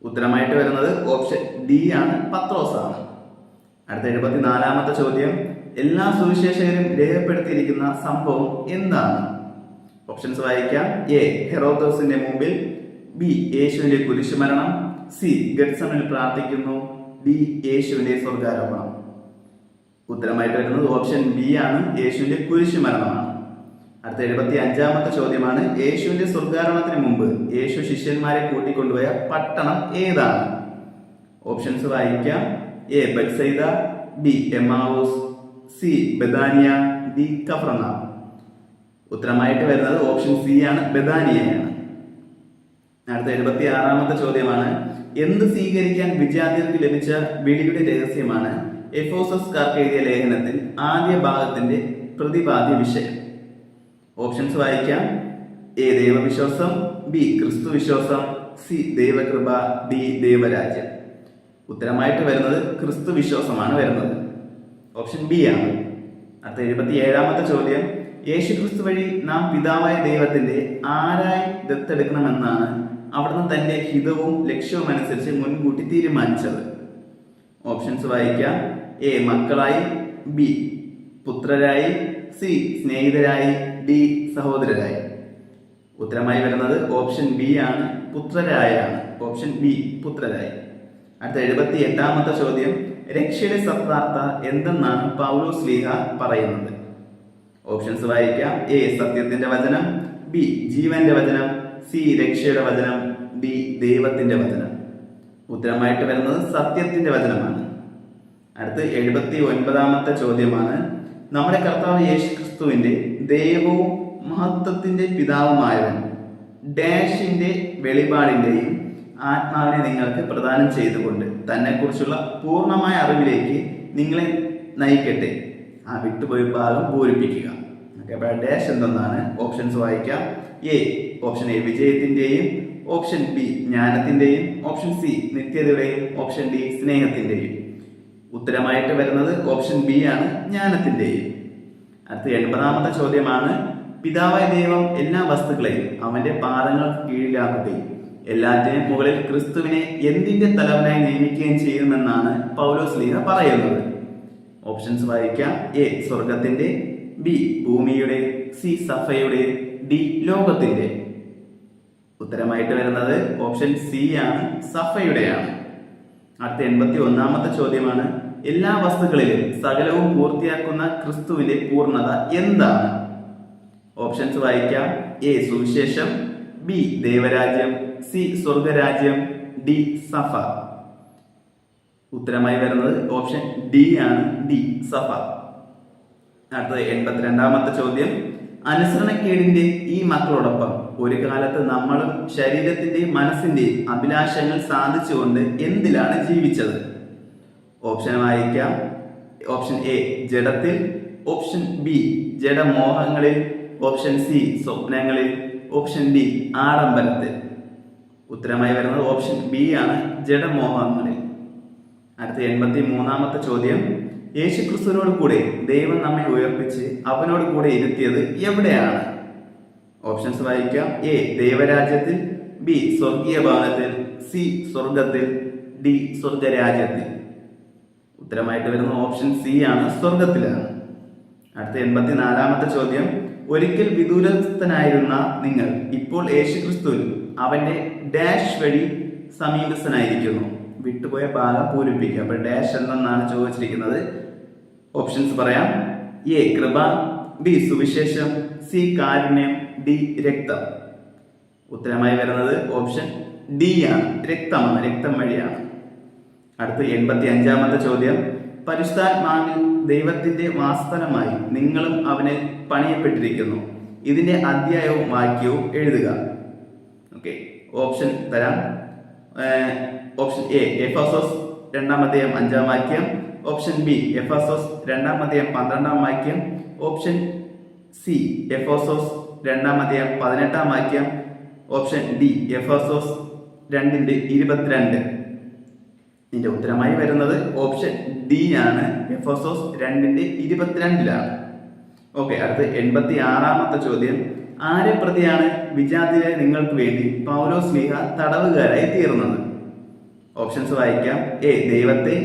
Speaker 1: ഉത്തരമായിട്ട് വരുന്നത് ഓപ്ഷൻ ഡി ആണ്, പത്രോസ് ആണ്. അടുത്ത 74ാമത്തെ ചോദ്യം, എല്ലാ സുവിശേഷകരും രേഖപ്പെടുത്തിയിരിക്കുന്ന സംഭവം എന്താണ്? ഓപ്ഷൻസ് വായിക്കാം. എ ഹെറോദോസിന്റെ മുമ്പിൽ, ബി യേശുവിന്റെ കുരിശുമരണം, സി ഗെത്സമനിൽ പ്രാർത്ഥിക്കുന്നു, ഡി യേശുവിന്റെ സ്വർഗാരോപണം. ഉത്തരമായിട്ട് വരുന്നത് ഓപ്ഷൻ ബി ആണ്, യേശുവിന്റെ കുരിശുമരണമാണ്. അടുത്ത 75ാമത്തെ ചോദ്യമാണ്, യേശുവിന്റെ സ്വർഗാരോഹണത്തിന് മുമ്പ് യേശു ശിഷ്യന്മാരെ കൂട്ടിക്കൊണ്ടുപോയ പട്ടണം ഏതാണ്? ഓപ്ഷൻസ് വായിക്കാം. എ ബെത്സൈദ, ബി എമ്മാവൂസ്, സി ബെഥാനിയ, ഡി കഫർനഹൂം. ഉത്തരമായിട്ട് വരുന്നത് ഓപ്ഷൻ സി ആണ്, ബെഥാനിയയാണ്. അടുത്ത 76ാമത്തെ ചോദ്യമാണ്, എന്ത് സ്വീകരിക്കാൻ വിജാതിയർക്ക് ലഭിച്ച വിളിയുടെ രഹസ്യമാണ് എഫേസോസ്കാർക്ക് എഴുതിയ ലേഖനത്തിൽ ആദ്യ ഭാഗത്തിന്റെ പ്രതിപാദ്യ വിഷയം? ഓപ്ഷൻസ് വായിക്കാം. എ ദൈവവിശ്വാസം, ബി ക്രിസ്തു വിശ്വാസം, സി ദൈവകൃപ, ഡി ദൈവരാജ്യം. ഉത്തരമായിട്ട് വരുന്നത് ക്രിസ്തു വിശ്വാസമാണ് വരുന്നത്. ഓപ്ഷൻ ബി ആണ്. അടുത്ത 77ാമത്തെ ചോദ്യം, യേശു ക്രിസ്തു വഴി നാം പിതാവായ ദൈവത്തിന്റെ ആരായി ദത്തെടുക്കണമെന്നാണ് അവിടുന്ന് തന്റെ ഹിതവും ലക്ഷ്യവും അനുസരിച്ച് മുൻകൂട്ടി തീരുമാനിച്ചത്? ഓപ്ഷൻസ് വായിക്കാം. എ മക്കളായി, ബി പുത്രരായി, സി സ്നേഹിതരായി, ഡി സഹോദരരായി. ഉത്തരമായി വരുന്നത് ഓപ്ഷൻ ബി ആണ്, പുത്രരായാണ്. Option B പുത്രരായി. അടുത്ത 78ാമത്തെ ചോദ്യം, രക്ഷയുടെ സത്വാർത്ഥ എന്തെന്നാണ് പൗലോസ് ശ്ലീഹ പറയുന്നത്? ഓപ്ഷൻസ് വായിക്കാം. എ സത്യത്തിന്റെ വചനം, ബി ജീവന്റെ വചനം, സി രക്ഷയുടെ വചനം, ഡി ദൈവത്തിന്റെ വചനം. ഉത്തരമായിട്ട് വരുന്നത് സത്യത്തിന്റെ വചനമാണ്. അടുത്ത് 79ാമത്തെ ചോദ്യമാണ്, നമ്മുടെ കർത്താവ് യേശു ക്രിസ്തുവിന്റെ ദൈവവും മഹത്വത്തിന്റെ പിതാവുമായവൻ ഡാഷിന്റെ വെളിപാടിന്റെയും ആത്മാവിനെ നിങ്ങൾക്ക് പ്രദാനം ചെയ്തുകൊണ്ട് തന്നെ കുറിച്ചുള്ള പൂർണ്ണമായ അറിവിലേക്ക് നിങ്ങളെ നയിക്കട്ടെ. ആ വിട്ടുപോയ ഭാഗം പൂരിപ്പിക്കുക. ഡാഷ് എന്തെന്നാണ്? ഓപ്ഷൻസ് വായിക്കാം. എ ഓപ്ഷൻ എ വിജയത്തിന്റെയും, ഓപ്ഷൻ ബി ജ്ഞാനത്തിന്റെയും, ഓപ്ഷൻ സി നിത്യതയുടെയും, ഓപ്ഷൻ ഡി സ്നേഹത്തിന്റെയും. ഉത്തരമായിട്ട് വരുന്നത് ഓപ്ഷൻ ബി ആണ്, ജ്ഞാനത്തിന്റെയും. അടുത്ത 80ാമത്തെ ചോദ്യമാണ്, പിതാവായ ദൈവം എല്ലാ വസ്തുക്കളെയും അവന്റെ പാദങ്ങൾക്ക് കീഴിലാക്കുകയും എല്ലാറ്റിനും മുകളിൽ ക്രിസ്തുവിനെ എന്തിന്റെ തലവനായി നിയമിക്കുകയും ചെയ്യുമെന്നാണ് പൗലോസ്ലീഹ പറയുന്നത്. ഓപ്ഷൻസ് വായിക്കാം. എ സ്വർഗത്തിന്റെ, ബി ഭൂമിയുടെ, സി സഭയുടെ, ഡി ലോകത്തിന്റെ. ഉത്തരമായിട്ട് വരുന്നത് ഓപ്ഷൻ സി ആണ്, സഭയുടെയാണ്. അടുത്ത 81ാമത്തെ ചോദ്യമാണ്. എല്ലാ വസ്തുക്കളിലും സകലവും പൂർത്തിയാക്കുന്ന ക്രിസ്തുവിന്റെ പൂർണ്ണത എന്താണ്? ഓപ്ഷൻസ് വായിക്കാം. എ സുവിശേഷം, ബി ദൈവരാജ്യം, സി സ്വർഗരാജ്യം, ഡി സഭ. ഉത്തരമായി വരുന്നത് ഓപ്ഷൻ ഡി ആണ്, ഡി സഭ. അടുത്തത് 82ാമത്തെ ചോദ്യം. അനുസരണക്കേടിന്റെ ഈ മക്കളോടൊപ്പം ഒരു കാലത്ത് നമ്മളും ശരീരത്തിന്റെയും മനസ്സിന്റെയും അഭിലാഷങ്ങൾ സാധിച്ചുകൊണ്ട് എന്തിലാണ് ജീവിച്ചത്? ഓപ്ഷൻ വായിക്കാം. ഓപ്ഷൻ എ ജഡത്തിൽ, ഓപ്ഷൻ ബി ജഡമോഹങ്ങളിൽ, ഓപ്ഷൻ സി സ്വപ്നങ്ങളിൽ, ഓപ്ഷൻ ഡി ആഡംബരത്തിൽ. ഉത്തരമായി വരുന്നത് ഓപ്ഷൻ ബി ആണ്, ജഡമോഹങ്ങളിൽ. അടുത്ത 83ാമത്തെ ചോദ്യം. യേശുക്രിസ്തുവിനോട് കൂടെ ദൈവം നമ്മെ ഉയർപ്പിച്ച് അവനോട് കൂടെ ഇരുത്തിയത് എവിടെയാണ്? ഓപ്ഷൻസ് വായിക്കാം. എ ദൈവരാജ്യത്തിൽ, ബി സ്വർഗീയ ഭവനത്തിൽ, സി സ്വർഗത്തിൽ, ഡി സ്വർഗരാജ്യത്തിൽ. ഉത്തരമായിട്ട് വരുന്ന ഓപ്ഷൻ സി ആണ്, സ്വർഗത്തിലാണ്. അടുത്ത 84ാമത്തെ ചോദ്യം. ഒരിക്കൽ വിദൂരസ്ഥനായിരുന്ന നിങ്ങൾ ഇപ്പോൾ യേശുക്രിസ്തുവിൽ അവന്റെ ഡാഷ് വഴി സമീപസ്ഥനായിരിക്കുന്നു. വിട്ടുപോയ ഭാഗം പൂരിപ്പിക്കുക. അപ്പൊ ഡാഷ് എന്തെന്നാണ് ചോദിച്ചിരിക്കുന്നത്. ഓപ്ഷൻസ് പറയാം. എ കൃപ, ബി സുവിശേഷം, സി കാരുണ്യം, ഡി രക്തം. ഉത്തരമായി വരുന്നത് ഓപ്ഷൻ ഡി ആണ്, രക്തമാണ്, രക്തം വഴിയാണ്. അടുത്ത 85ാമത്തെ ചോദ്യം. പരിശുദ്ധാത്മാവിൽ ദൈവത്തിന്റെ വാസ്തവമായി നിങ്ങളും അവന് പണിയപ്പെട്ടിരിക്കുന്നു. ഇതിന്റെ അധ്യായവും വാക്യവും എഴുതുക. ഓക്കെ, ഓപ്ഷൻ തരാം. ഓപ്ഷൻ എ എഫെസോസ് 2-ാം അധ്യായം 5-ാം വാക്യം, ഓപ്ഷൻ ബി എഫെസോസ് 2-ാം അധ്യായം 12-ാം വാക്യം, ഓപ്ഷൻ സി എഫെസോസ് 2-ാം അധ്യായം 18-ാം വാക്യം, ഓപ്ഷൻ ഡി എഫെസോസ് 2:22. ഇതിന്റെ ഉത്തരമായി വരുന്നത് ഓപ്ഷൻ ഡി ആണ്, എഫെസോസ് 2:22. ഓക്കെ, അടുത്ത് 86ാമത്തെ ചോദ്യം. ആരെ പ്രതിയാണ് വിജാതിരെ നിങ്ങൾക്ക് വേണ്ടി പൗലോസ്ലീഹ തടവുകാരായി തീർന്നത്? ഓപ്ഷൻസ് വായിക്കാം. എ ദൈവത്തെ,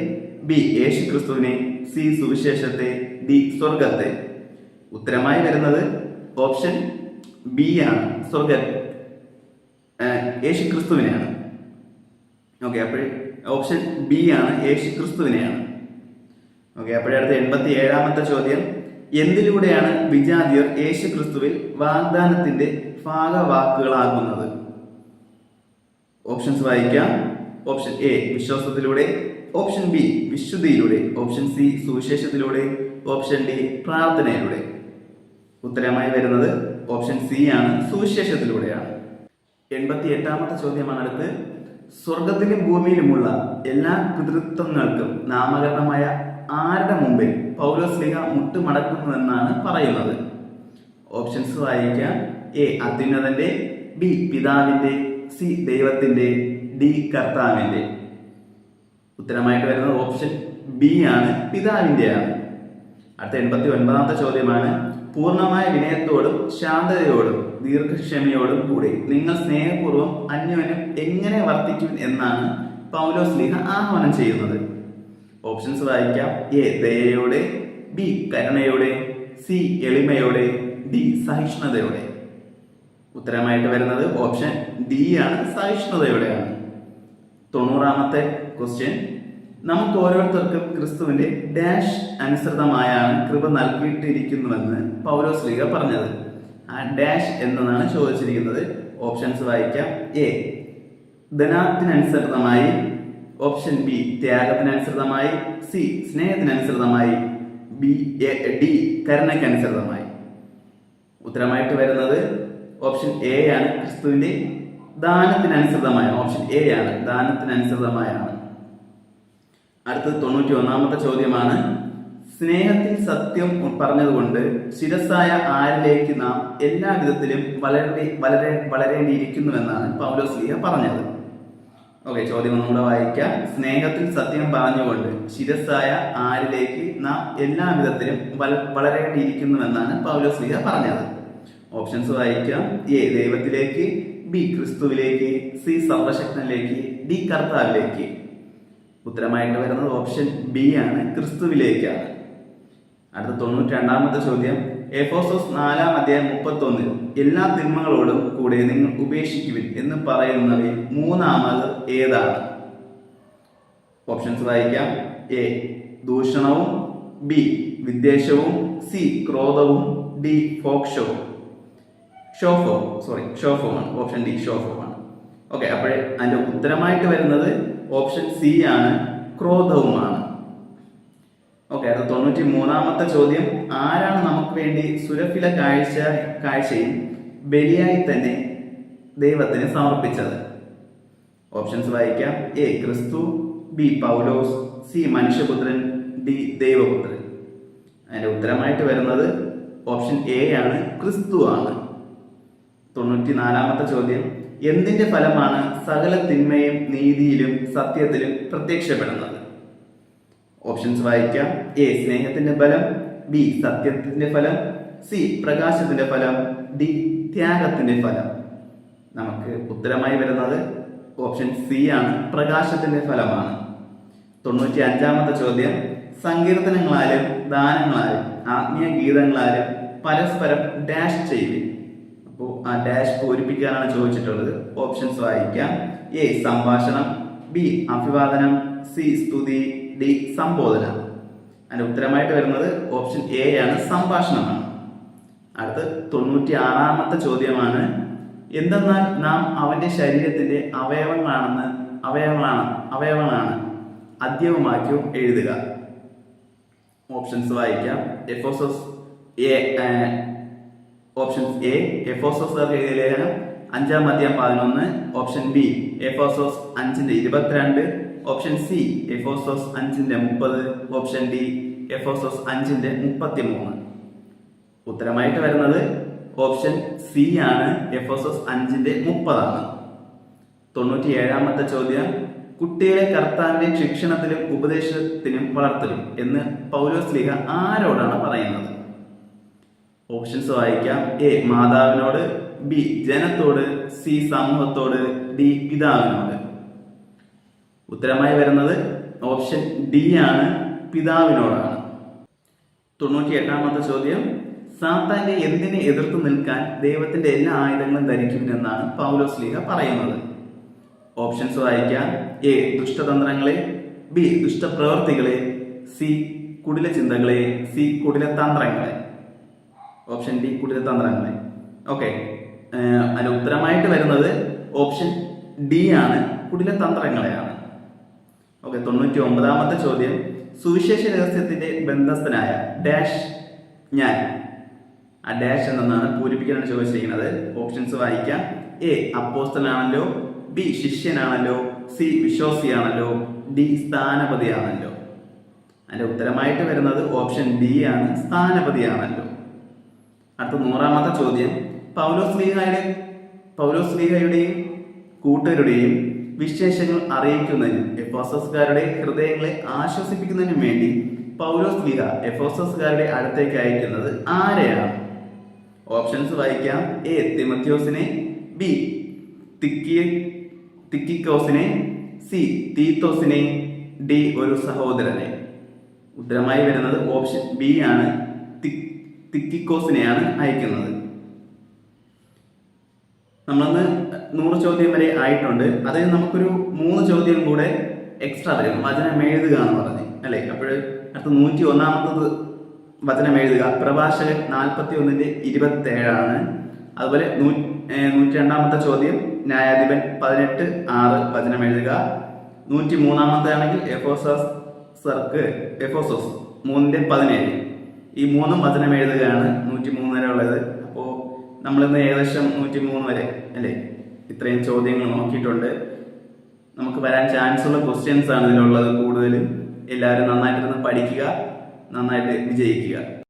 Speaker 1: ബി യേശുക്രിസ്തുവിനെ, സി സുവിശേഷത്തെ, ഡി സ്വർഗത്തെ. ഉത്തരമായി വരുന്നത് ഓപ്ഷൻ ബി ആണ്, യേശുക്രിസ്തുവിനെയാണ്. ഓക്കെ, അപ്പോൾ ഓപ്ഷൻ ബി ആണ്, യേശുക്രിസ്തുവിനെയാണ്. ഓക്കെ, അപ്പോഴടുത്ത 87ാമത്തെ ചോദ്യം. എന്തിലൂടെയാണ് വിജാതിയർ യേശുക്രിസ്തുവിൽ വാഗ്ദാനത്തിന്റെ ഭാഗവാക്കുകളാകുന്നത്? ഓപ്ഷൻസ് വായിക്കാം. ഓപ്ഷൻ എ വിശ്വാസത്തിലൂടെ, ഓപ്ഷൻ ബി വിശുദ്ധിയിലൂടെ, ഓപ്ഷൻ സി സുവിശേഷത്തിലൂടെ, ഓപ്ഷൻ ഡി പ്രാർത്ഥനയിലൂടെ. ഉത്തരമായി വരുന്നത് ഓപ്ഷൻ സി ആണ്, സുവിശേഷത്തിലൂടെയാണ്. 88ാമത്തെ ചോദ്യമാണ് അടുത്ത്. സ്വർഗത്തിലും ഭൂമിയിലുമുള്ള എല്ലാ പിതൃത്വങ്ങൾക്കും നാമകരണമായ ആരുടെ മുമ്പിൽ പൗലോസ്ലീഹ മുട്ടുമടക്കുന്നുവെന്നാണ് പറയുന്നത്? ഓപ്ഷൻസ് വായിക്കാം. എ അത്യുന്നതന്റെ, ബി പിതാവിന്റെ, സി ദൈവത്തിന്റെ, ഡി കർത്താവിന്റെ. ഉത്തരമായിട്ട് വരുന്നത് ഓപ്ഷൻ ബി ആണ്, പിതാവിന്റെയാണ്. അടുത്ത 89ാമത്തെ ചോദ്യമാണ്. പൂർണ്ണമായ വിനയത്തോടും ശാന്തതയോടും ദീർഘക്ഷമയോടും കൂടി നിങ്ങൾ സ്നേഹപൂർവ്വം അന്യോന്യം എങ്ങനെ വർത്തിക്കും എന്നാണ് പൗലോസ്ലീഹ ആഹ്വാനം ചെയ്യുന്നത്? ഓപ്ഷൻസ് വായിക്കാം. എ ദയയോടെ, ബി കരുണയോടെ, സി എളിമയോടെ, ഡി സഹിഷ്ണുതയോടെ. ഉത്തരമായിട്ട് വരുന്നത് ഓപ്ഷൻ ഡി ആണ്, സഹിഷ്ണുതയോടെയാണ്. 90ാമത്തെ ക്വസ്റ്റ്യൻ. നമുക്ക് ഓരോരുത്തർക്കും ക്രിസ്തുവിന്റെ ഡാഷ് അനുസൃതമായാണ് കൃപ നൽകിയിട്ടിരിക്കുന്നുവെന്ന് പൗലോസ്ലീഹ പറഞ്ഞത്. ആ ഡാഷ് എന്നതാണ് ചോദിച്ചിരിക്കുന്നത്. ഓപ്ഷൻസ് വായിക്കാം. എ ധനത്തിനനുസൃതമായി, ഓപ്ഷൻ ബി ത്യാഗത്തിനനുസൃതമായി, സി സ്നേഹത്തിനനുസൃതമായി, ഡി കരുണയ്ക്കനുസൃതമായി. ഉത്തരമായിട്ട് വരുന്നത് ഓപ്ഷൻ എ ആണ്, ക്രിസ്തുവിന്റെ ദാനത്തിനനുസൃതമായ. ഓപ്ഷൻ എ ആണ്, ദാനത്തിനനുസൃതമായാണ്. അടുത്തത് 91ാമത്തെ ചോദ്യമാണ്. സ്നേഹത്തിൽ സത്യം പറഞ്ഞതുകൊണ്ട് ശിരസ്സായ ആരിലേക്ക് നാം എല്ലാ വിധത്തിലും വളരേണ്ടിയിരിക്കുന്നുവെന്നാണ് പൗലോസ്ലീഹ പറഞ്ഞത്. ഓക്കെ, ചോദ്യം ഒന്നുകൂടെ വായിക്കാം. സ്നേഹത്തിൽ സത്യം പറഞ്ഞുകൊണ്ട് ശിരസ്സായ ആരിലേക്ക് നാം എല്ലാ വിധത്തിലും വളരേണ്ടിയിരിക്കുന്നുവെന്നാണ് പൗലോസ്ലീഹ പറഞ്ഞത്? ഓപ്ഷൻസ് വായിക്കാം. എ ദൈവത്തിലേക്ക്, ബി ക്രിസ്തുവിലേക്ക്, സി സർവശക്തനിലേക്ക്, ഡി കർത്താവിലേക്ക്. ഉത്തരമായിട്ട് വരുന്നത് ഓപ്ഷൻ ബി ആണ്, ക്രിസ്തുവിലേക്കാണ്. അടുത്ത 92ാമത്തെ ചോദ്യം. എഫേസോസ് 4:31 എല്ലാ തിന്മകളോടും കൂടെ നിങ്ങൾ ഉപേക്ഷിക്കുവിൻ എന്ന് പറയുന്നവയിൽ മൂന്നാമത് ഏതാണ്? ഓപ്ഷൻസ് വായിക്കാം. എ ദൂഷണവും, ബി വിദ്വേഷവും, സി ക്രോധവും, ഡി ഷോഫവുമാണ്. ഓപ്ഷൻ ഡി ഷോഫവുമാണ്. ഓക്കെ, അപ്പോഴേ അതിന്റെ ഉത്തരമായിട്ട് വരുന്നത് ഓപ്ഷൻ സി ആണ്, ക്രോധവുമാണ്. ഓക്കെ, അടുത്ത 93ാമത്തെ ചോദ്യം. ആരാണ് നമുക്ക് വേണ്ടി സുരഭില കാഴ്ചയും ബലിയായി തന്നെ ദൈവത്തിന് സമർപ്പിച്ചത്? ഓപ്ഷൻസ് വായിക്കാം. എ ക്രിസ്തു, ബി പൗലോസ്, സി മനുഷ്യപുത്രൻ, ഡി ദൈവപുത്രൻ. അതിന്റെ ഉത്തരമായിട്ട് വരുന്നത് ഓപ്ഷൻ എ ആണ്, ക്രിസ്തു ആണ്. 94ാമത്തെ ചോദ്യം. എന്തിന്റെ ഫലമാണ് സകല തിന്മയും നീതിയിലും സത്യത്തിലും പ്രത്യക്ഷപ്പെടുന്നത്? ഓപ്ഷൻസ് വായിക്കാം. എ സ്നേഹത്തിന്റെ ഫലം, ബി സത്യത്തിന്റെ ഫലം, സി പ്രകാശത്തിന്റെ ഫലം, ഡി ത്യാഗത്തിന്റെ ഫലം. നമുക്ക് ഉത്തരമായി വരുന്നത് ഓപ്ഷൻ സി ആണ്, പ്രകാശത്തിന്റെ ഫലമാണ്. 95ാമത്തെ ചോദ്യം. സങ്കീർത്തനങ്ങളാലും ദാനങ്ങളാലും ആത്മീയ ഗീതങ്ങളാലും പരസ്പരം ഡാഷ് ചെയ്യുവിൻ. അപ്പോൾ ആ ഡാഷ് പൂരിപ്പിക്കാനാണ് ചോദിച്ചിട്ടുള്ളത്. ഓപ്ഷൻസ് വായിക്കാം. എ സംഭാഷണം, ബി അഭിവാദനം, സി സ്തുതി, ഡി സംബോധന. അതിന്റെ ഉത്തരമായിട്ട് വരുന്നത് ഓപ്ഷൻ എ ആണ്, സംഭാഷണമാണ്. അടുത്ത് 96ാമത്തെ ചോദ്യമാണ്. എന്തെന്നാൽ നാം അവന്റെ ശരീരത്തിന്റെ അവയവങ്ങളാണ് അദ്യവുമാക്കി എഴുതുക. ഓപ്ഷൻസ് വായിക്കാം. ഓപ്ഷൻസ് എ എഫേസോസ് എഴുതിയ ലേഖനം 5:11. Option B Ephesus 5:22. Option C Ephesus 5:30. Option D Ephesus 5:33. ഉത്തരമായിട്ട് വരുന്നത് ഓപ്ഷൻ സി ആണ്, എഫേസോസ് 5:30. 97ാമത്തെ ചോദ്യം. കുട്ടികളെ കർത്താവിന്റെ ശിക്ഷണത്തിലും ഉപദേശത്തിനും വളർത്തലും എന്ന് പൗലോസ്ലീഹ ആരോടാണ് പറയുന്നത്? ഓപ്ഷൻസ് വായിക്കാം. എ മാതാവിനോട്, ബി ജനത്തോട്, സി സമൂഹത്തോട്, ഡി പിതാവിനോട്. ഉത്തരമായി വരുന്നത് ഓപ്ഷൻ ഡി ആണ്, പിതാവിനോടാണ്. 98ാമത്തെ ചോദ്യം. സാത്താന്റെ എന്തിനെ എതിർത്ത് നിൽക്കാൻ ദൈവത്തിന്റെ എല്ലാ ആയുധങ്ങളും ധരിക്കുമെന്നാണ് പൗലോസ്ലീഹ പറയുന്നത്? ഓപ്ഷൻസ് വായിക്കാം. എ ദുഷ്ടതന്ത്രങ്ങളെ, ബി ദുഷ്ടപ്രവൃത്തികളെ, സി കുടില ചിന്തകളെ, സി കുടില തന്ത്രങ്ങളെ. ഓപ്ഷൻ ഡി കുടില തന്ത്രങ്ങളെ. ഓക്കെ, അതിന് ഉത്തരമായിട്ട് വരുന്നത് ഓപ്ഷൻ ഡി ആണ്, കുടില തന്ത്രങ്ങളെയാണ്. ഓക്കെ, 99ാമത്തെ ചോദ്യം. സുവിശേഷ രഹസ്യത്തിന്റെ ബന്ധസ്ഥനായ ഡാഷ് ഞാൻ. ആ ഡാഷ് എന്നാണ് പൂരിപ്പിക്കാനാണ് ചോദിച്ചിരിക്കുന്നത്. ഓപ്ഷൻസ് വായിക്കാം. എ അപ്പോസ്തലനാണല്ലോ, ബി ശിഷ്യനാണല്ലോ, സി വിശ്വാസിയാണല്ലോ, ഡി സ്ഥാനപതിയാണല്ലോ. അതിന്റെ ഉത്തരമായിട്ട് വരുന്നത് ഓപ്ഷൻ ഡി ആണ്, സ്ഥാനപതിയാണല്ലോ. അടുത്ത 100ാമത്തെ ചോദ്യം. പൗലോസ്ലീഹയുടെയും കൂട്ടരുടെയും വിശേഷങ്ങൾ അറിയിക്കുന്നതിനും എഫേസോസുകാരുടെ ഹൃദയങ്ങളെ ആശ്വസിപ്പിക്കുന്നതിനും വേണ്ടി പൗലോസ്ലീഹ എഫേസോസുകാരുടെ അടുത്തേക്ക് അയക്കുന്നത് ആരെയാണ്? ഓപ്ഷൻസ് വായിക്കാം. എ തിമോഥെയോസിനെ, ബി തിക്കിക്കോസിനെ, സി തീത്തോസിനെ, ഡി ഒരു സഹോദരനെ. ഉത്തരമായി വരുന്നത് ഓപ്ഷൻ ബി ആണ്, തിക്കിക്കോസിനെയാണ് അയക്കുന്നത്. നമ്മളന്ന് 100 ചോദ്യം വരെ ആയിട്ടുണ്ട്. അതിൽ നമുക്കൊരു 3 ചോദ്യം കൂടെ എക്സ്ട്രാ വരും. വചനം എഴുതുക എന്ന് പറഞ്ഞ് അല്ലേ? അപ്പോൾ അടുത്ത 101ാമത്തത് വചനം എഴുതുക. പ്രഭാഷകൻ 41:27 അതുപോലെ 102ാമത്തെ ചോദ്യം ന്യായാധിപൻ 18:6 വചനം എഴുതുക. 103ാമത്തെ ആണെങ്കിൽ എഫേസോസ് 3:17. ഈ 3 വചനം എഴുതുകയാണ് 103 വരെ ഉള്ളത്. അപ്പോൾ നമ്മളിന്ന് ഏകദേശം 103 വരെ അല്ലേ ഇത്രയും ചോദ്യങ്ങൾ നോക്കിയിട്ടുണ്ട്. നമുക്ക് വരാൻ ചാൻസ് ഉള്ള ക്വസ്റ്റ്യൻസ് ആണ് ഇതിലുള്ളത് കൂടുതലും. എല്ലാവരും നന്നായിട്ടിരുന്ന് പഠിക്കുക, നന്നായിട്ട് വിജയിക്കുക.